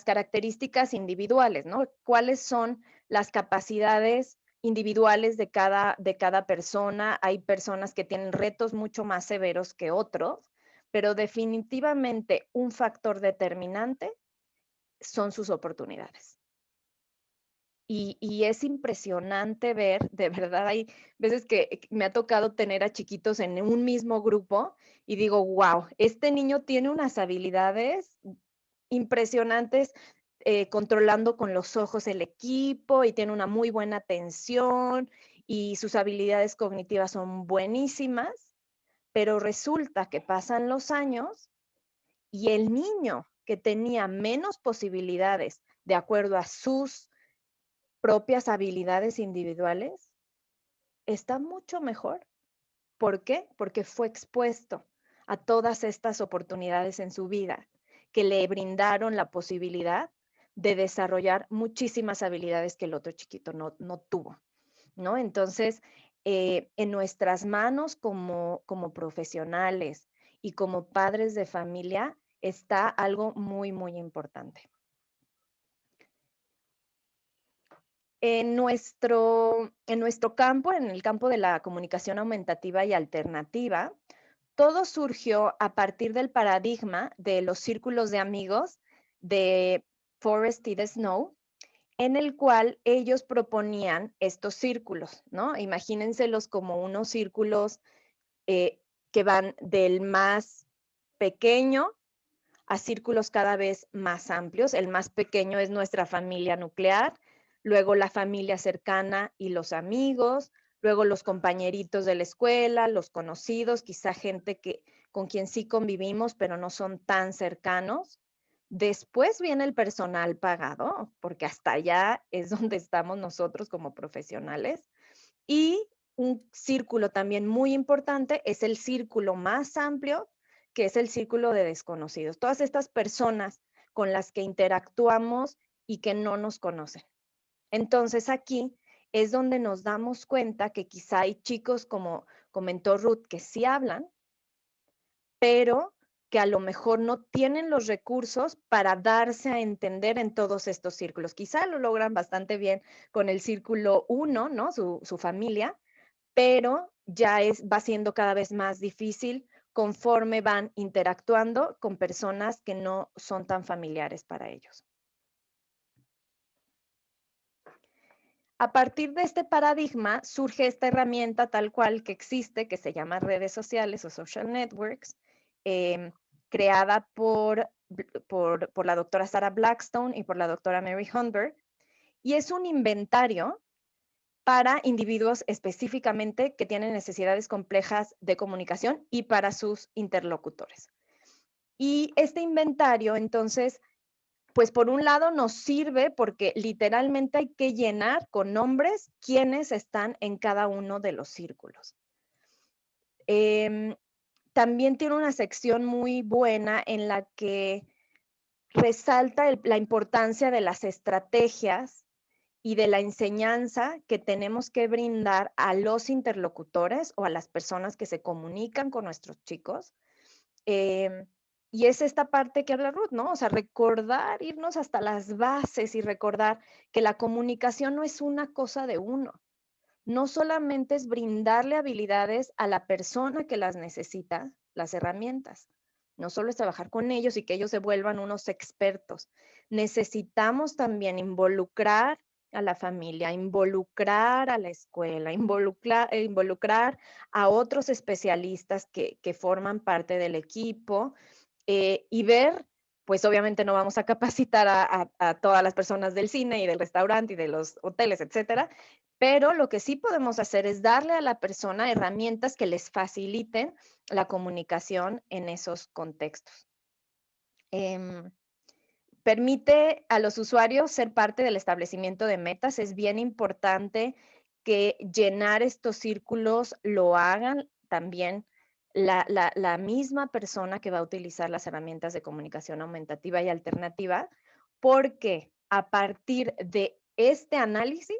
características individuales, ¿no? ¿Cuáles son las capacidades individuales de cada persona? Hay personas que tienen retos mucho más severos que otros, pero definitivamente un factor determinante son sus oportunidades. Y es impresionante ver, de verdad, hay veces que me ha tocado tener a chiquitos en un mismo grupo y digo, wow, este niño tiene unas habilidades impresionantes controlando con los ojos el equipo y tiene una muy buena atención y sus habilidades cognitivas son buenísimas, pero resulta que pasan los años y el niño que tenía menos posibilidades de acuerdo a sus propias habilidades individuales, está mucho mejor. ¿Por qué? Porque fue expuesto a todas estas oportunidades en su vida que le brindaron la posibilidad de desarrollar muchísimas habilidades que el otro chiquito no tuvo, ¿no? Entonces, en nuestras manos como profesionales y como padres de familia está algo muy, muy importante. En nuestro campo, en el campo de la comunicación aumentativa y alternativa, todo surgió a partir del paradigma de los círculos de amigos de Forrest T. Snow, en el cual ellos proponían estos círculos, ¿no? Imagínenselos como unos círculos que van del más pequeño a círculos cada vez más amplios. El más pequeño es nuestra familia nuclear, luego la familia cercana y los amigos, luego los compañeritos de la escuela, los conocidos, quizá gente con quien sí convivimos, pero no son tan cercanos. Después viene el personal pagado, porque hasta allá es donde estamos nosotros como profesionales. Y un círculo también muy importante es el círculo más amplio, que es el círculo de desconocidos. Todas estas personas con las que interactuamos y que no nos conocen. Entonces aquí es donde nos damos cuenta que quizá hay chicos, como comentó Ruth, que sí hablan, pero que a lo mejor no tienen los recursos para darse a entender en todos estos círculos. Quizá lo logran bastante bien con el círculo 1, ¿no? Su familia, pero ya va siendo cada vez más difícil conforme van interactuando con personas que no son tan familiares para ellos. A partir de este paradigma surge esta herramienta tal cual que existe, que se llama redes sociales o social networks, creada por la doctora Sarah Blackstone y por la doctora Mary Hunberg, y es un inventario para individuos específicamente que tienen necesidades complejas de comunicación y para sus interlocutores. Y este inventario, entonces, pues por un lado nos sirve porque literalmente hay que llenar con nombres quiénes están en cada uno de los círculos. También tiene una sección muy buena en la que resalta la importancia de las estrategias y de la enseñanza que tenemos que brindar a los interlocutores o a las personas que se comunican con nuestros chicos. Y es esta parte que habla Ruth, ¿no? O sea, recordar, irnos hasta las bases y recordar que la comunicación no es una cosa de uno. No solamente es brindarle habilidades a la persona que las necesita, las herramientas. No solo es trabajar con ellos y que ellos se vuelvan unos expertos. Necesitamos también involucrar a la familia, involucrar a la escuela, involucrar a otros especialistas que forman parte del equipo y ver, pues obviamente no vamos a capacitar a todas las personas del cine y del restaurante y de los hoteles, etcétera, pero lo que sí podemos hacer es darle a la persona herramientas que les faciliten la comunicación en esos contextos. Permite a los usuarios ser parte del establecimiento de metas. Es bien importante que llenar estos círculos lo hagan también la misma persona que va a utilizar las herramientas de comunicación aumentativa y alternativa, porque a partir de este análisis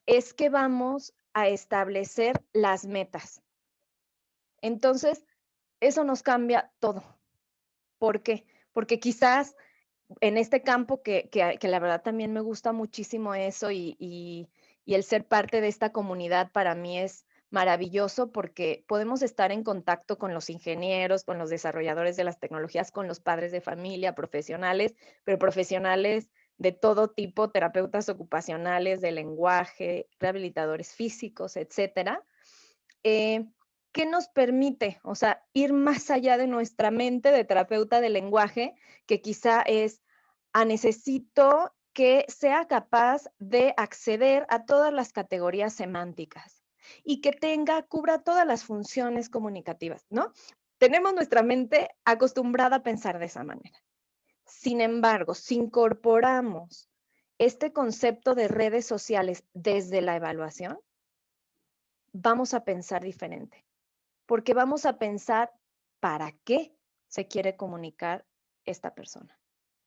es que vamos a establecer las metas. Entonces, eso nos cambia todo. ¿Por qué? Porque quizás en este campo que la verdad también me gusta muchísimo eso y el ser parte de esta comunidad para mí es maravilloso porque podemos estar en contacto con los ingenieros, con los desarrolladores de las tecnologías, con los padres de familia, profesionales, pero profesionales de todo tipo, terapeutas ocupacionales, de lenguaje, rehabilitadores físicos, etcétera. ¿Qué nos permite? O sea, ir más allá de nuestra mente de terapeuta de lenguaje, que quizá es, necesito que sea capaz de acceder a todas las categorías semánticas y que cubra todas las funciones comunicativas, ¿no? Tenemos nuestra mente acostumbrada a pensar de esa manera. Sin embargo, si incorporamos este concepto de redes sociales desde la evaluación, vamos a pensar diferente. Porque vamos a pensar para qué se quiere comunicar esta persona,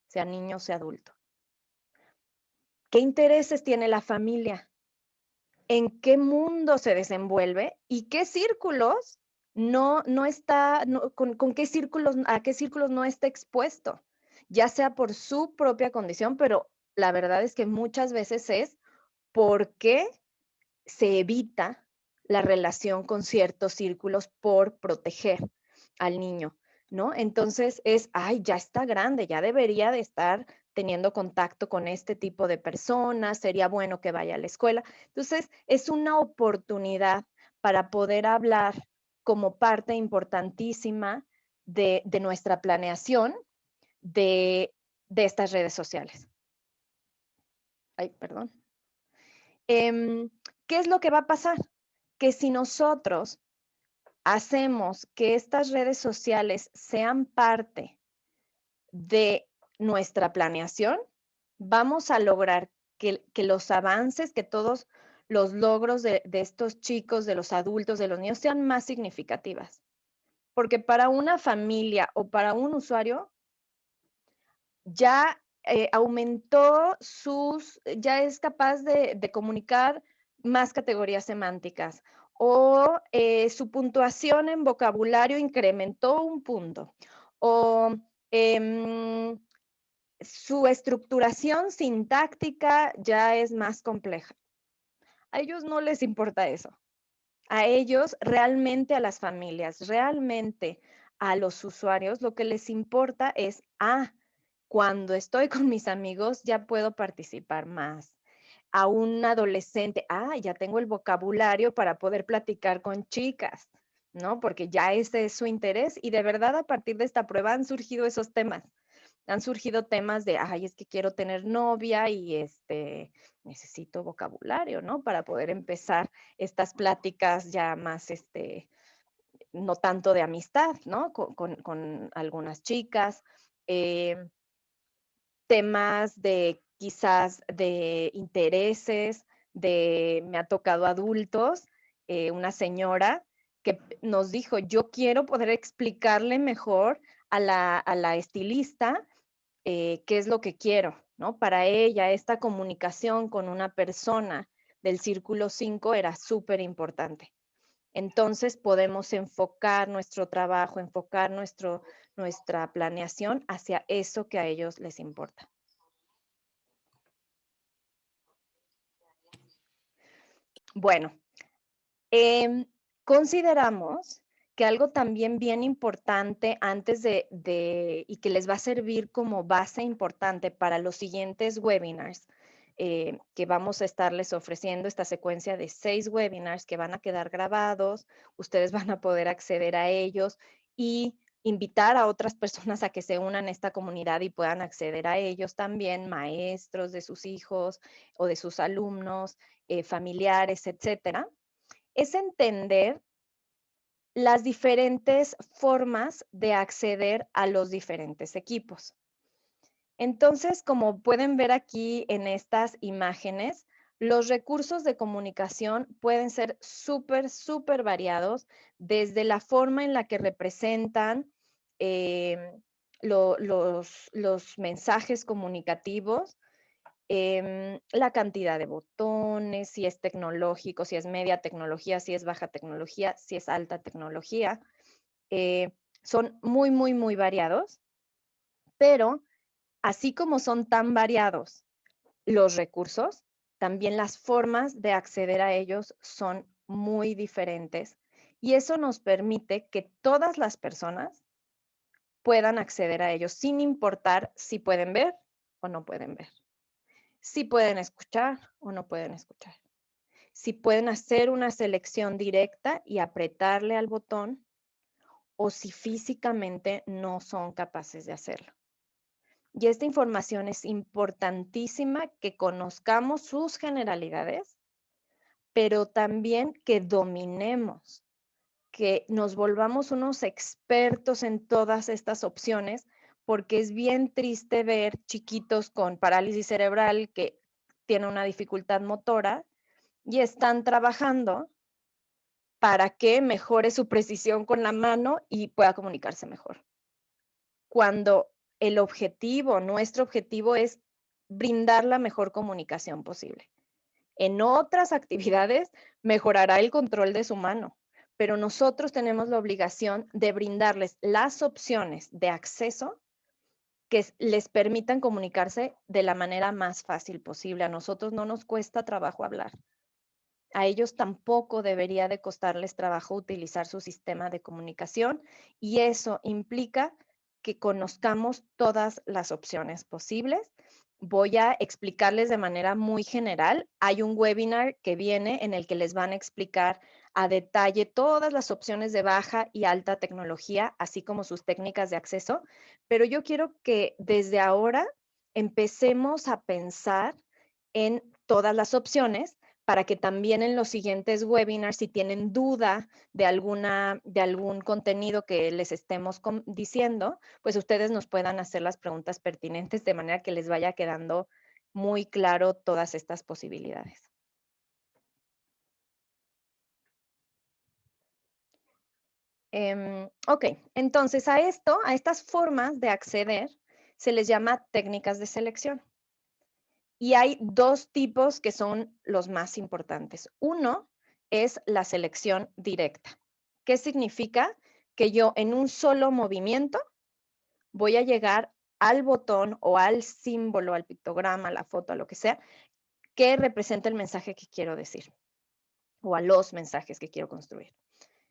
sea niño o sea adulto. ¿Qué intereses tiene la familia? ¿En qué mundo se desenvuelve? ¿Y qué círculos con qué círculos, a qué círculos no está expuesto? Ya sea por su propia condición, pero la verdad es que muchas veces es porque se evita la relación con ciertos círculos por proteger al niño, ¿no? Entonces ya está grande, ya debería de estar teniendo contacto con este tipo de personas, sería bueno que vaya a la escuela. Entonces, es una oportunidad para poder hablar como parte importantísima de nuestra planeación de estas redes sociales. Ay, perdón. ¿Qué es lo que va a pasar? Que si nosotros hacemos que estas redes sociales sean parte de nuestra planeación, vamos a lograr que los avances, que todos los logros de estos chicos, de los adultos, de los niños, sean más significativas. Porque para una familia o para un usuario, ya aumentó ya es capaz de comunicar más categorías semánticas, o su puntuación en vocabulario incrementó un punto, o su estructuración sintáctica ya es más compleja. A ellos no les importa eso. A ellos, realmente a las familias, realmente a los usuarios, lo que les importa es, cuando estoy con mis amigos ya puedo participar más. A un adolescente, ya tengo el vocabulario para poder platicar con chicas, ¿no? Porque ya ese es su interés y de verdad a partir de esta prueba han surgido esos temas. Han surgido temas de, es que quiero tener novia y necesito vocabulario, ¿no? Para poder empezar estas pláticas ya más, no tanto de amistad, ¿no? Con algunas chicas. Temas de quizás de intereses, me ha tocado adultos, una señora que nos dijo, yo quiero poder explicarle mejor a la estilista qué es lo que quiero, ¿no? Para ella, esta comunicación con una persona del círculo 5 era súper importante. Entonces podemos enfocar nuestro trabajo, enfocar nuestra planeación hacia eso que a ellos les importa. Bueno, consideramos que algo también bien importante antes y que les va a servir como base importante para los siguientes webinars que vamos a estarles ofreciendo, esta secuencia de 6 webinars que van a quedar grabados, ustedes van a poder acceder a ellos y invitar a otras personas a que se unan a esta comunidad y puedan acceder a ellos también, maestros de sus hijos o de sus alumnos, familiares, etcétera. Es entender las diferentes formas de acceder a los diferentes equipos. Entonces, como pueden ver aquí en estas imágenes, los recursos de comunicación pueden ser súper, súper variados, desde la forma en la que representan los mensajes comunicativos, la cantidad de botones, si es tecnológico, si es media tecnología, si es baja tecnología, si es alta tecnología. Son muy, muy, muy variados, pero así como son tan variados los recursos, también las formas de acceder a ellos son muy diferentes y eso nos permite que todas las personas puedan acceder a ellos sin importar si pueden ver o no pueden ver. Si pueden escuchar o no pueden escuchar. Si pueden hacer una selección directa y apretarle al botón o si físicamente no son capaces de hacerlo. Y esta información es importantísima que conozcamos sus generalidades, pero también que dominemos, que nos volvamos unos expertos en todas estas opciones, porque es bien triste ver chiquitos con parálisis cerebral que tienen una dificultad motora y están trabajando para que mejore su precisión con la mano y pueda comunicarse mejor. Cuando nuestro objetivo es brindar la mejor comunicación posible. En otras actividades mejorará el control de su mano, pero nosotros tenemos la obligación de brindarles las opciones de acceso que les permitan comunicarse de la manera más fácil posible. A nosotros no nos cuesta trabajo hablar. A ellos tampoco debería de costarles trabajo utilizar su sistema de comunicación y eso implica que conozcamos todas las opciones posibles. Voy a explicarles de manera muy general. Hay un webinar que viene en el que les van a explicar a detalle todas las opciones de baja y alta tecnología, así como sus técnicas de acceso, pero yo quiero que desde ahora empecemos a pensar en todas las opciones para que también en los siguientes webinars, si tienen duda de algún contenido que les estemos diciendo, pues ustedes nos puedan hacer las preguntas pertinentes de manera que les vaya quedando muy claro todas estas posibilidades. Ok, entonces a estas formas de acceder se les llama técnicas de selección. Y hay dos tipos que son los más importantes. Uno es la selección directa. ¿Qué significa? Que yo en un solo movimiento voy a llegar al botón o al símbolo, al pictograma, a la foto, a lo que sea, que representa el mensaje que quiero decir o a los mensajes que quiero construir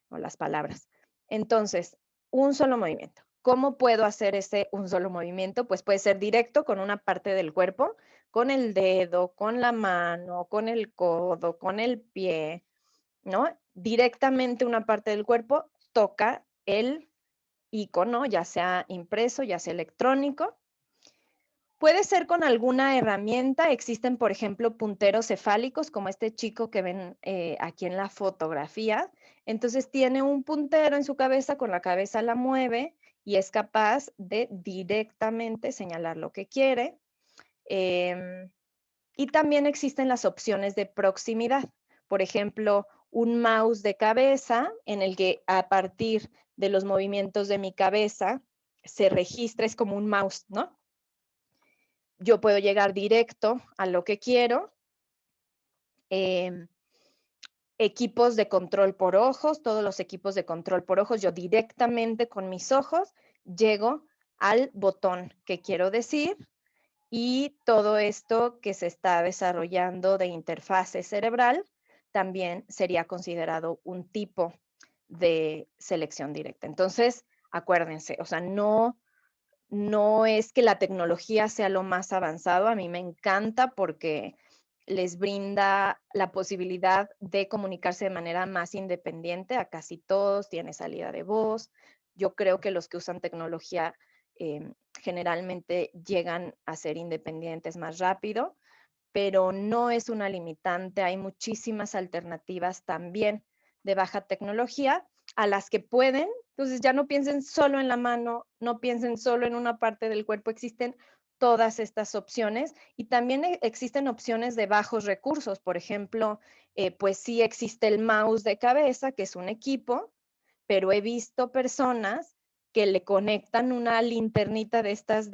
o las palabras. Entonces, un solo movimiento. ¿Cómo puedo hacer ese un solo movimiento? Pues puede ser directo con una parte del cuerpo, con el dedo, con la mano, con el codo, con el pie, ¿no? Directamente una parte del cuerpo toca el icono, ya sea impreso, ya sea electrónico. Puede ser con alguna herramienta. Existen, por ejemplo, punteros cefálicos, como este chico que ven aquí en la fotografía. Entonces tiene un puntero en su cabeza, con la cabeza la mueve y es capaz de directamente señalar lo que quiere. Y también existen las opciones de proximidad. Por ejemplo, un mouse de cabeza en el que a partir de los movimientos de mi cabeza se registra, es como un mouse, ¿no? Yo puedo llegar directo a lo que quiero. Equipos de control por ojos, todos los equipos de control por ojos, yo directamente con mis ojos llego al botón que quiero decir, y todo esto que se está desarrollando de interfase cerebral también sería considerado un tipo de selección directa. Entonces, acuérdense, o sea, no es que la tecnología sea lo más avanzado. A mí me encanta porque les brinda la posibilidad de comunicarse de manera más independiente a casi todos, tiene salida de voz. Yo creo que los que usan tecnología generalmente llegan a ser independientes más rápido, pero no es una limitante. Hay muchísimas alternativas también de baja tecnología a las que pueden. Entonces ya no piensen solo en la mano, no piensen solo en una parte del cuerpo, existen todas estas opciones y también existen opciones de bajos recursos. Por ejemplo, pues sí existe el mouse de cabeza, que es un equipo, pero he visto personas que le conectan una linternita de estas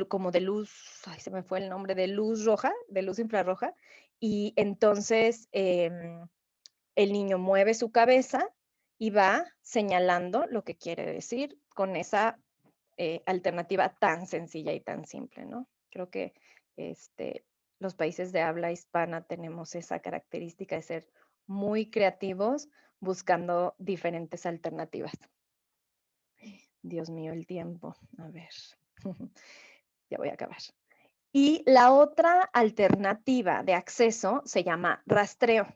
como de luz, ay, se me fue el nombre, de luz roja, de luz infrarroja, y entonces el niño mueve su cabeza y va señalando lo que quiere decir con esa alternativa tan sencilla y tan simple, ¿no? Creo que los países de habla hispana tenemos esa característica de ser muy creativos buscando diferentes alternativas. Dios mío, el tiempo. A ver, ya voy a acabar. Y la otra alternativa de acceso se llama rastreo.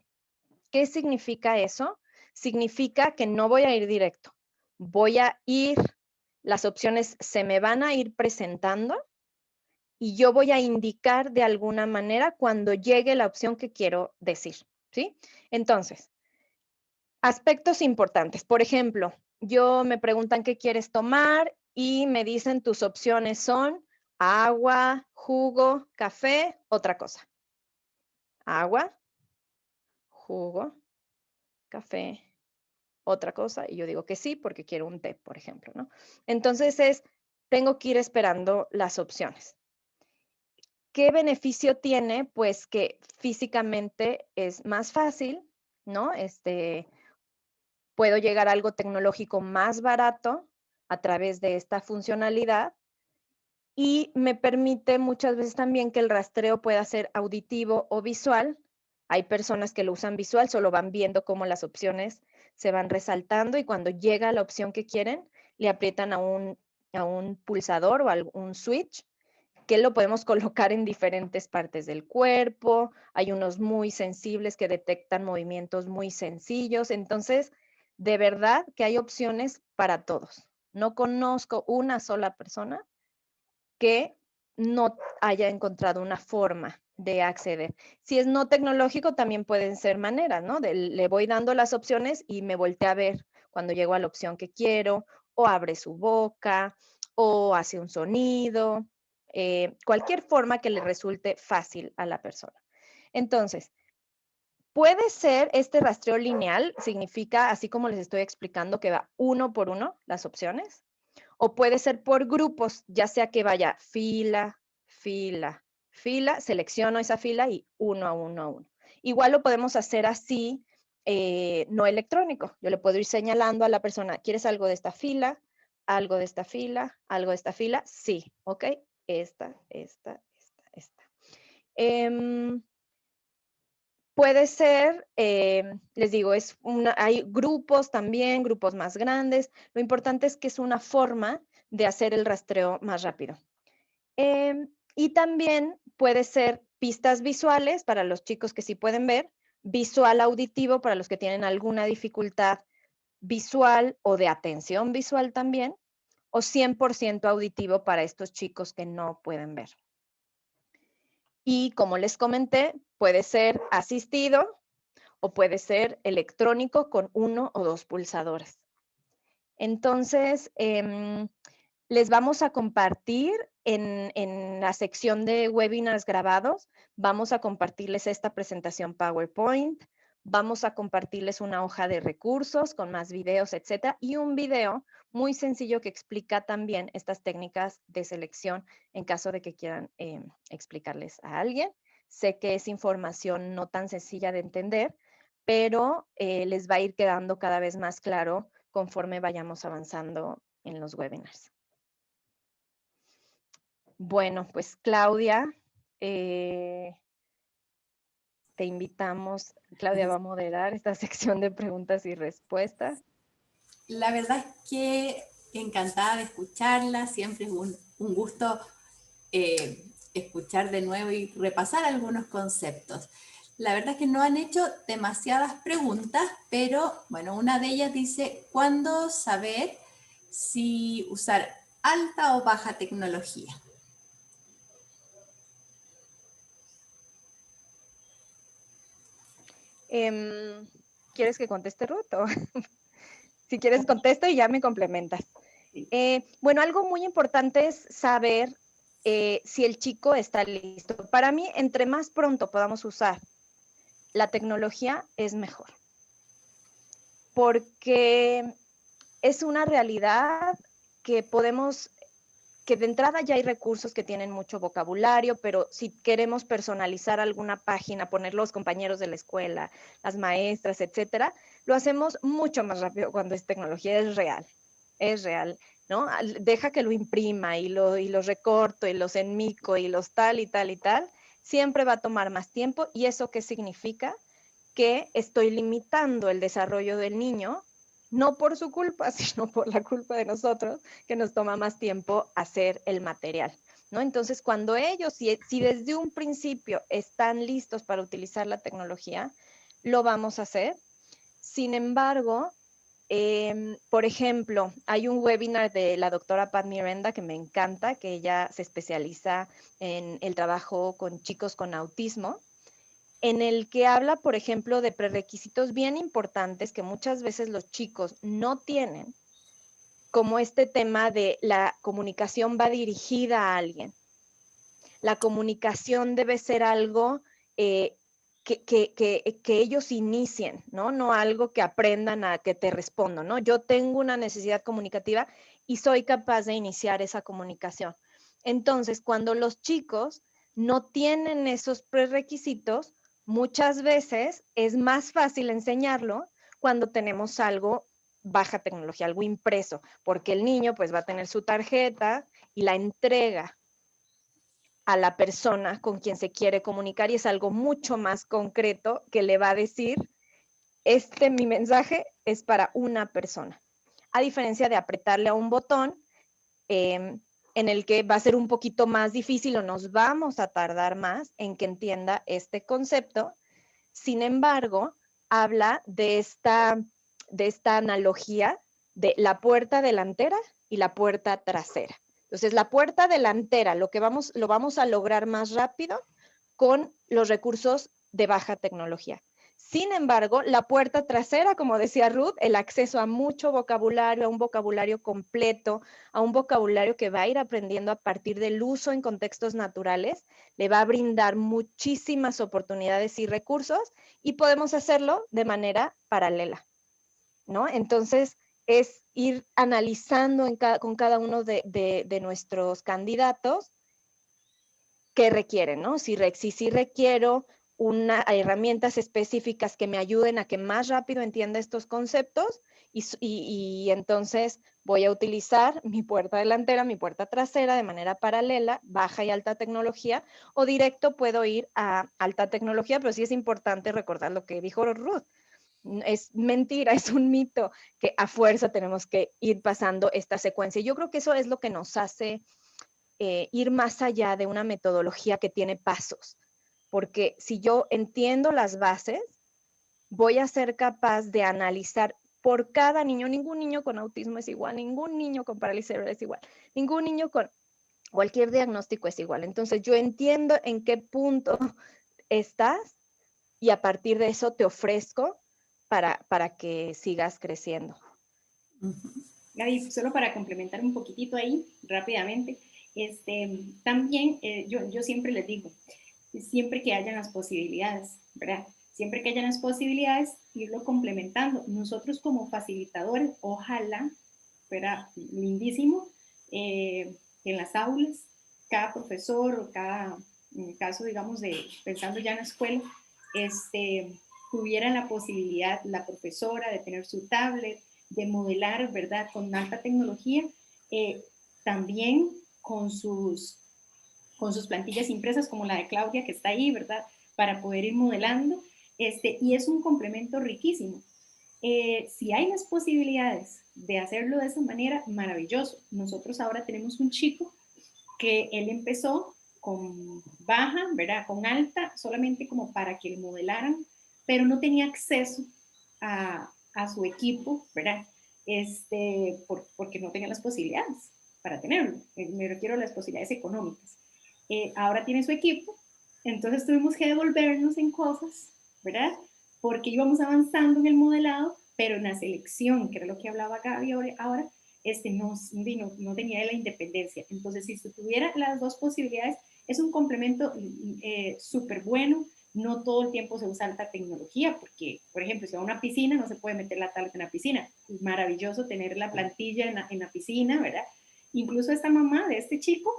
¿Qué significa eso? Significa que no voy a ir directo. Voy a ir, las opciones se me van a ir presentando y yo voy a indicar de alguna manera cuando llegue la opción que quiero decir, ¿sí? Entonces, aspectos importantes. Por ejemplo, me preguntan qué quieres tomar y me dicen tus opciones son agua, jugo, café, otra cosa. Agua, jugo, café, otra cosa, y yo digo que sí porque quiero un té, por ejemplo, ¿no? Entonces tengo que ir esperando las opciones. ¿Qué beneficio tiene? Pues que físicamente es más fácil, ¿no? Puedo llegar a algo tecnológico más barato a través de esta funcionalidad y me permite muchas veces también que el rastreo pueda ser auditivo o visual. Hay personas que lo usan visual, solo van viendo cómo las opciones se van resaltando y cuando llega la opción que quieren, le aprietan a un pulsador o a un switch que lo podemos colocar en diferentes partes del cuerpo. Hay unos muy sensibles que detectan movimientos muy sencillos. Entonces, de verdad que hay opciones para todos. No conozco una sola persona que no haya encontrado una forma de acceder. Si es no tecnológico, también pueden ser maneras, ¿no? Le voy dando las opciones y me voltea a ver cuando llego a la opción que quiero, o abre su boca, o hace un sonido, cualquier forma que le resulte fácil a la persona. Entonces, puede ser este rastreo lineal, significa, así como les estoy explicando, que va uno por uno las opciones, o puede ser por grupos, ya sea que vaya fila, fila, fila, selecciono esa fila y uno a uno a uno. Igual lo podemos hacer así, no electrónico. Yo le puedo ir señalando a la persona, ¿quieres algo de esta fila? ¿Algo de esta fila? ¿Algo de esta fila? Sí, ok. Esta. Puede ser, les digo, hay grupos también, grupos más grandes. Lo importante es que es una forma de hacer el rastreo más rápido. Y también puede ser pistas visuales para los chicos que sí pueden ver, visual auditivo para los que tienen alguna dificultad visual o de atención visual también, o 100% auditivo para estos chicos que no pueden ver. Y como les comenté, puede ser asistido o puede ser electrónico con 1 o 2 pulsadores. Entonces, les vamos a compartir en la sección de webinars grabados, vamos a compartirles esta presentación PowerPoint, vamos a compartirles una hoja de recursos con más videos, etcétera, y un video muy sencillo que explica también estas técnicas de selección en caso de que quieran explicarles a alguien. Sé que es información no tan sencilla de entender, pero les va a ir quedando cada vez más claro conforme vayamos avanzando en los webinars. Bueno, pues Claudia, te invitamos. Claudia va a moderar esta sección de preguntas y respuestas. La verdad es que encantada de escucharla, siempre es un gusto escuchar de nuevo y repasar algunos conceptos. La verdad es que no han hecho demasiadas preguntas, pero bueno, una de ellas dice, ¿cuándo saber si usar alta o baja tecnología? ¿Quieres que conteste, Ruth? Si quieres, contesto y ya me complementas. Bueno, algo muy importante es saber si el chico está listo. Para mí, entre más pronto podamos usar la tecnología, es mejor. Porque es una realidad que que de entrada ya hay recursos que tienen mucho vocabulario, pero si queremos personalizar alguna página, poner los compañeros de la escuela, las maestras, etcétera, lo hacemos mucho más rápido cuando es tecnología, es real, ¿no? Deja que lo imprima y los recorto y los enmico y los tal y tal y tal, siempre va a tomar más tiempo. ¿Y eso qué significa? Que estoy limitando el desarrollo del niño, no por su culpa, sino por la culpa de nosotros, que nos toma más tiempo hacer el material, ¿no? Entonces, cuando ellos, si desde un principio están listos para utilizar la tecnología, lo vamos a hacer. Sin embargo, por ejemplo, hay un webinar de la doctora Pat Miranda que me encanta, que ella se especializa en el trabajo con chicos con autismo, en el que habla, por ejemplo, de prerequisitos bien importantes que muchas veces los chicos no tienen, como este tema de la comunicación va dirigida a alguien. La comunicación debe ser algo que ellos inicien, ¿no? No algo que aprendan a que te respondo, ¿no? Yo tengo una necesidad comunicativa y soy capaz de iniciar esa comunicación. Entonces, cuando los chicos no tienen esos prerequisitos, muchas veces es más fácil enseñarlo cuando tenemos algo baja tecnología, algo impreso, porque el niño pues va a tener su tarjeta y la entrega a la persona con quien se quiere comunicar y es algo mucho más concreto que le va a decir, mi mensaje es para una persona. A diferencia de apretarle a un botón en el que va a ser un poquito más difícil o nos vamos a tardar más en que entienda este concepto. Sin embargo, habla de esta analogía de la puerta delantera y la puerta trasera. Entonces, la puerta delantera, lo vamos a lograr más rápido con los recursos de baja tecnología. Sin embargo, la puerta trasera, como decía Ruth, el acceso a mucho vocabulario, a un vocabulario completo, a un vocabulario que va a ir aprendiendo a partir del uso en contextos naturales, le va a brindar muchísimas oportunidades y recursos y podemos hacerlo de manera paralela, ¿no? Entonces, es ir analizando con cada uno de nuestros candidatos qué requieren, ¿no? Si requiero herramientas específicas que me ayuden a que más rápido entienda estos conceptos y entonces voy a utilizar mi puerta delantera, mi puerta trasera de manera paralela, baja y alta tecnología, o directo puedo ir a alta tecnología, pero sí es importante recordar lo que dijo Ruth. Es mentira, es un mito que a fuerza tenemos que ir pasando esta secuencia. Yo creo que eso es lo que nos hace ir más allá de una metodología que tiene pasos, porque si yo entiendo las bases, voy a ser capaz de analizar por cada niño. Ningún niño con autismo es igual, ningún niño con parálisis cerebral es igual, ningún niño con cualquier diagnóstico es igual. Entonces yo entiendo en qué punto estás y a partir de eso te ofrezco para que sigas creciendo. Gaby, solo para complementar un poquitito ahí, rápidamente, también yo siempre les digo, siempre que hayan las posibilidades, ¿verdad? Siempre que hayan las posibilidades, irlo complementando. Nosotros como facilitadores, ojalá fuera lindísimo en las aulas, cada profesor o cada, en el caso, digamos, pensando ya en la escuela, tuviera la posibilidad, la profesora, de tener su tablet, de modelar, ¿verdad?, con alta tecnología, también con sus plantillas impresas como la de Claudia que está ahí, ¿verdad?, para poder ir modelando, y es un complemento riquísimo. Si hay las posibilidades de hacerlo de esa manera, maravilloso. Nosotros ahora tenemos un chico que él empezó con baja, ¿verdad?, con alta, solamente como para que le modelaran, pero no tenía acceso a su equipo, ¿verdad? Porque no tenía las posibilidades para tenerlo. Me refiero a las posibilidades económicas. Ahora tiene su equipo, entonces tuvimos que devolvernos en cosas, ¿verdad? Porque íbamos avanzando en el modelado, pero en la selección, que era lo que hablaba Gaby ahora, no tenía la independencia. Entonces, si se tuviera las dos posibilidades, es un complemento súper bueno. No todo el tiempo se usa alta tecnología, porque, por ejemplo, si va a una piscina, no se puede meter la tablet en la piscina. Es maravilloso tener la plantilla en la piscina, ¿verdad? Incluso esta mamá de este chico,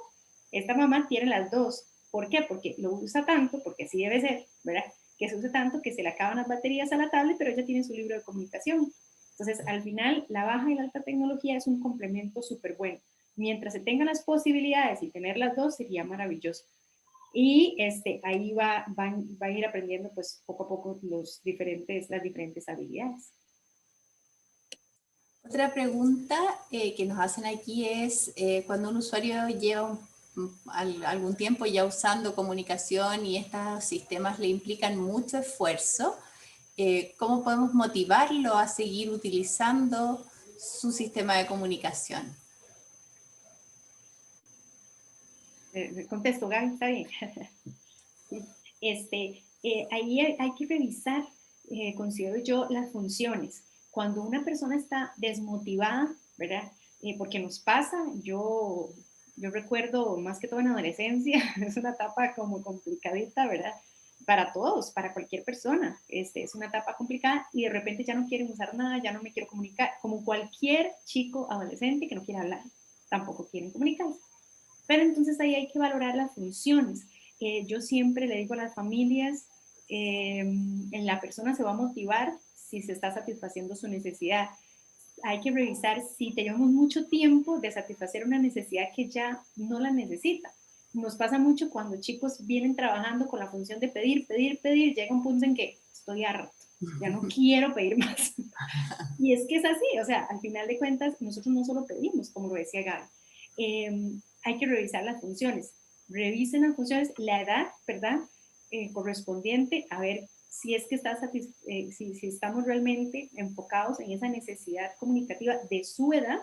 esta mamá tiene las dos. ¿Por qué? Porque lo usa tanto, porque así debe ser, ¿verdad? Que se usa tanto que se le acaban las baterías a la tablet, pero ella tiene su libro de comunicación. Entonces, al final, la baja y la alta tecnología es un complemento súper bueno. Mientras se tengan las posibilidades y tener las dos, sería maravilloso. Y ahí va a ir aprendiendo, pues, poco a poco las diferentes habilidades. Otra pregunta que nos hacen aquí es, cuando un usuario lleva algún tiempo ya usando comunicación y estos sistemas le implican mucho esfuerzo, ¿cómo podemos motivarlo a seguir utilizando su sistema de comunicación? Contesto, Gaby, está bien. Ahí hay que revisar, considero yo, las funciones. Cuando una persona está desmotivada, ¿verdad? Porque nos pasa, yo recuerdo más que todo en adolescencia, es una etapa como complicadita, ¿verdad? Para todos, para cualquier persona, es una etapa complicada y de repente ya no quieren usar nada, ya no me quiero comunicar, como cualquier chico adolescente que no quiere hablar, tampoco quieren comunicarse. Pero entonces ahí hay que valorar las funciones. Yo siempre le digo a las familias, en la persona se va a motivar si se está satisfaciendo su necesidad. Hay que revisar si tenemos mucho tiempo de satisfacer una necesidad que ya no la necesita. Nos pasa mucho cuando chicos vienen trabajando con la función de pedir, llega un punto en que estoy harto, ya no quiero pedir más. Y es que es así, o sea, al final de cuentas, nosotros no solo pedimos, como lo decía Gaby, hay que revisar las funciones. Revisen las funciones, la edad, ¿verdad? Correspondiente, a ver si es que si estamos realmente enfocados en esa necesidad comunicativa de su edad,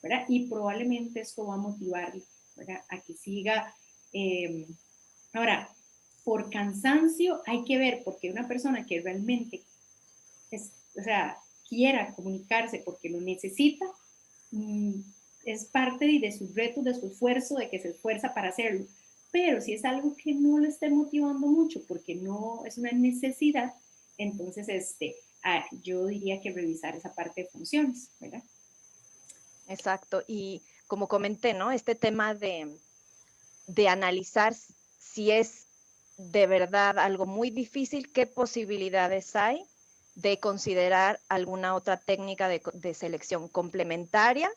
¿verdad? Y probablemente esto va a motivarle, ¿verdad?, a que siga. Ahora, por cansancio hay que ver, porque una persona que realmente quiera comunicarse porque lo necesita, es parte de sus retos, de su esfuerzo, de que se esfuerza para hacerlo. Pero si es algo que no lo esté motivando mucho porque no es una necesidad, entonces yo diría que revisar esa parte de funciones, ¿verdad? Exacto. Y como comenté, ¿no? Este tema de analizar si es de verdad algo muy difícil, qué posibilidades hay de considerar alguna otra técnica de selección complementaria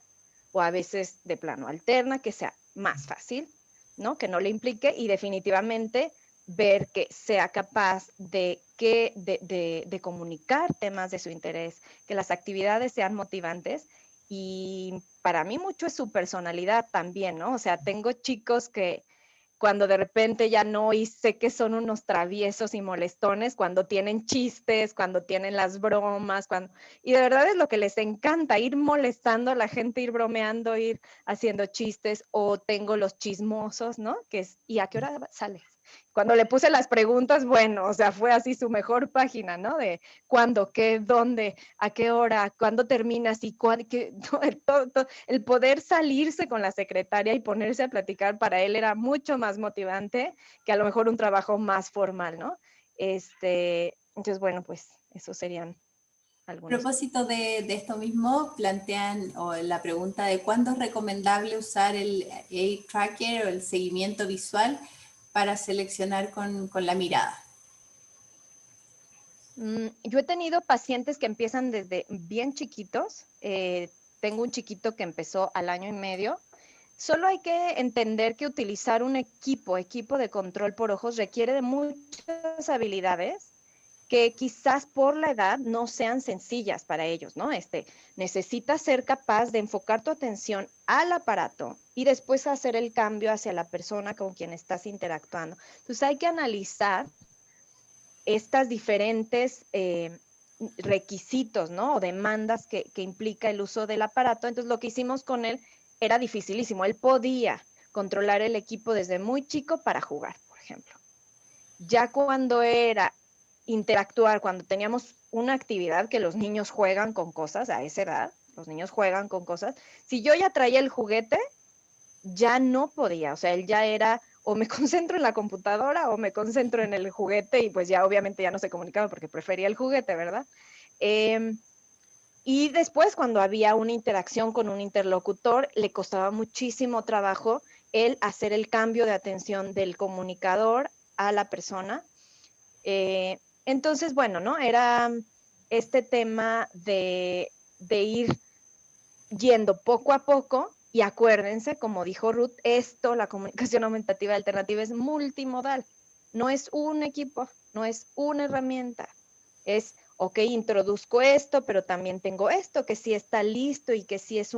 o a veces de plano alterna, que sea más fácil, ¿no? Que no le implique y definitivamente ver que sea capaz de comunicar temas de su interés, que las actividades sean motivantes y para mí mucho es su personalidad también, ¿no? O sea, tengo chicos que cuando de repente ya no, y sé que son unos traviesos y molestones, cuando tienen chistes, cuando tienen las bromas, y de verdad es lo que les encanta, ir molestando a la gente, ir bromeando, ir haciendo chistes, o tengo los chismosos, ¿no? Que es, ¿y a qué hora sales? Cuando le puse las preguntas, bueno, o sea, fue así su mejor página, ¿no? De cuándo, qué, dónde, a qué hora, cuándo terminas y el poder salirse con la secretaria y ponerse a platicar para él era mucho más motivante que a lo mejor un trabajo más formal, ¿no? Entonces, bueno, pues esos serían A algunos. propósito de esto mismo, plantean la pregunta de cuándo es recomendable usar el eye tracker o el seguimiento visual para seleccionar con la mirada. Yo he tenido pacientes que empiezan desde bien chiquitos. Tengo un chiquito que empezó al 1.5 años. Solo hay que entender que utilizar un equipo de control por ojos requiere de muchas habilidades que quizás por la edad no sean sencillas para ellos, ¿no? Necesitas ser capaz de enfocar tu atención al aparato y después hacer el cambio hacia la persona con quien estás interactuando. Entonces hay que analizar estas diferentes requisitos, ¿no? O demandas que implica el uso del aparato. Entonces lo que hicimos con él era dificilísimo. Él podía controlar el equipo desde muy chico para jugar, por ejemplo. Ya cuando era interactuar, cuando teníamos una actividad que los niños juegan con cosas, a esa edad, los niños juegan con cosas, si yo ya traía el juguete, ya no podía, o sea, él ya era, o me concentro en la computadora o me concentro en el juguete y pues ya obviamente ya no se comunicaba porque prefería el juguete, ¿verdad? Y después cuando había una interacción con un interlocutor, le costaba muchísimo trabajo el hacer el cambio de atención del comunicador a la persona. Entonces, bueno, ¿no? Era este tema de ir yendo poco a poco y acuérdense, como dijo Ruth, la comunicación aumentativa alternativa es multimodal, no es un equipo, no es una herramienta, es, ok, introduzco esto, pero también tengo esto que sí está listo y que sí es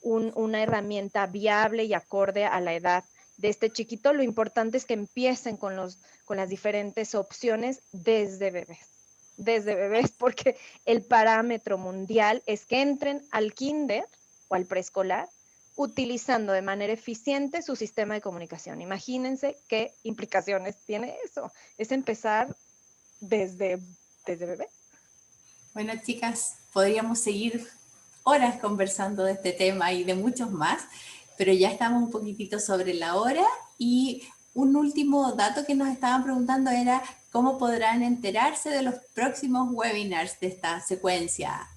una herramienta viable y acorde a la edad de este chiquito. Lo importante es que empiecen con las diferentes opciones desde bebés, porque el parámetro mundial es que entren al kinder o al preescolar utilizando de manera eficiente su sistema de comunicación. Imagínense qué implicaciones tiene eso. Es empezar desde bebé. Bueno, chicas, podríamos seguir horas conversando de este tema y de muchos más, pero ya estamos un poquitito sobre la hora y un último dato que nos estaban preguntando era cómo podrán enterarse de los próximos webinars de esta secuencia.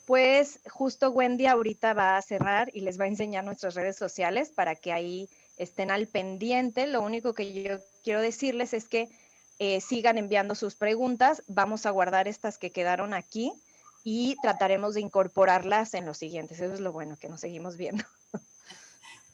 Pues justo Wendy ahorita va a cerrar y les va a enseñar nuestras redes sociales para que ahí estén al pendiente. Lo único que yo quiero decirles es que sigan enviando sus preguntas. Vamos a guardar estas que quedaron aquí y trataremos de incorporarlas en los siguientes. Eso es lo bueno, que nos seguimos viendo.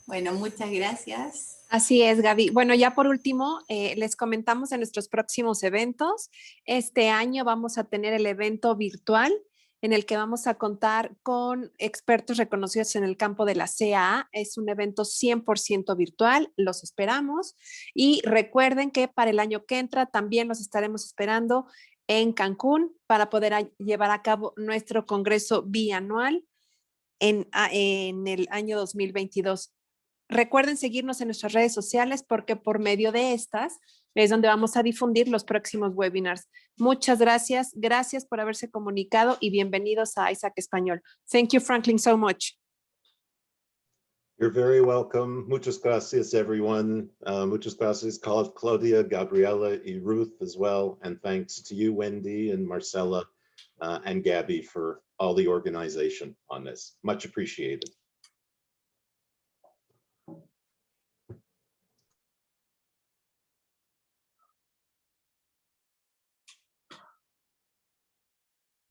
Bueno, muchas gracias. Así es, Gaby. Bueno, ya por último, les comentamos en nuestros próximos eventos. Este año vamos a tener el evento virtual en el que vamos a contar con expertos reconocidos en el campo de la CAA. Es un evento 100% virtual, los esperamos. Y recuerden que para el año que entra también los estaremos esperando en Cancún para poder llevar a cabo nuestro congreso bianual en el año 2022. Recuerden seguirnos en nuestras redes sociales porque por medio de estas es donde vamos a difundir los próximos webinars. Muchas gracias. Gracias por haberse comunicado y bienvenidos a ISAC Español. Thank you, Franklin, so much. You're very welcome. Muchas gracias, everyone. Muchas gracias, Claudia, Gabriela, and Ruth as well. And thanks to you, Wendy and Marcela and Gabby for all the organization on this. Much appreciated.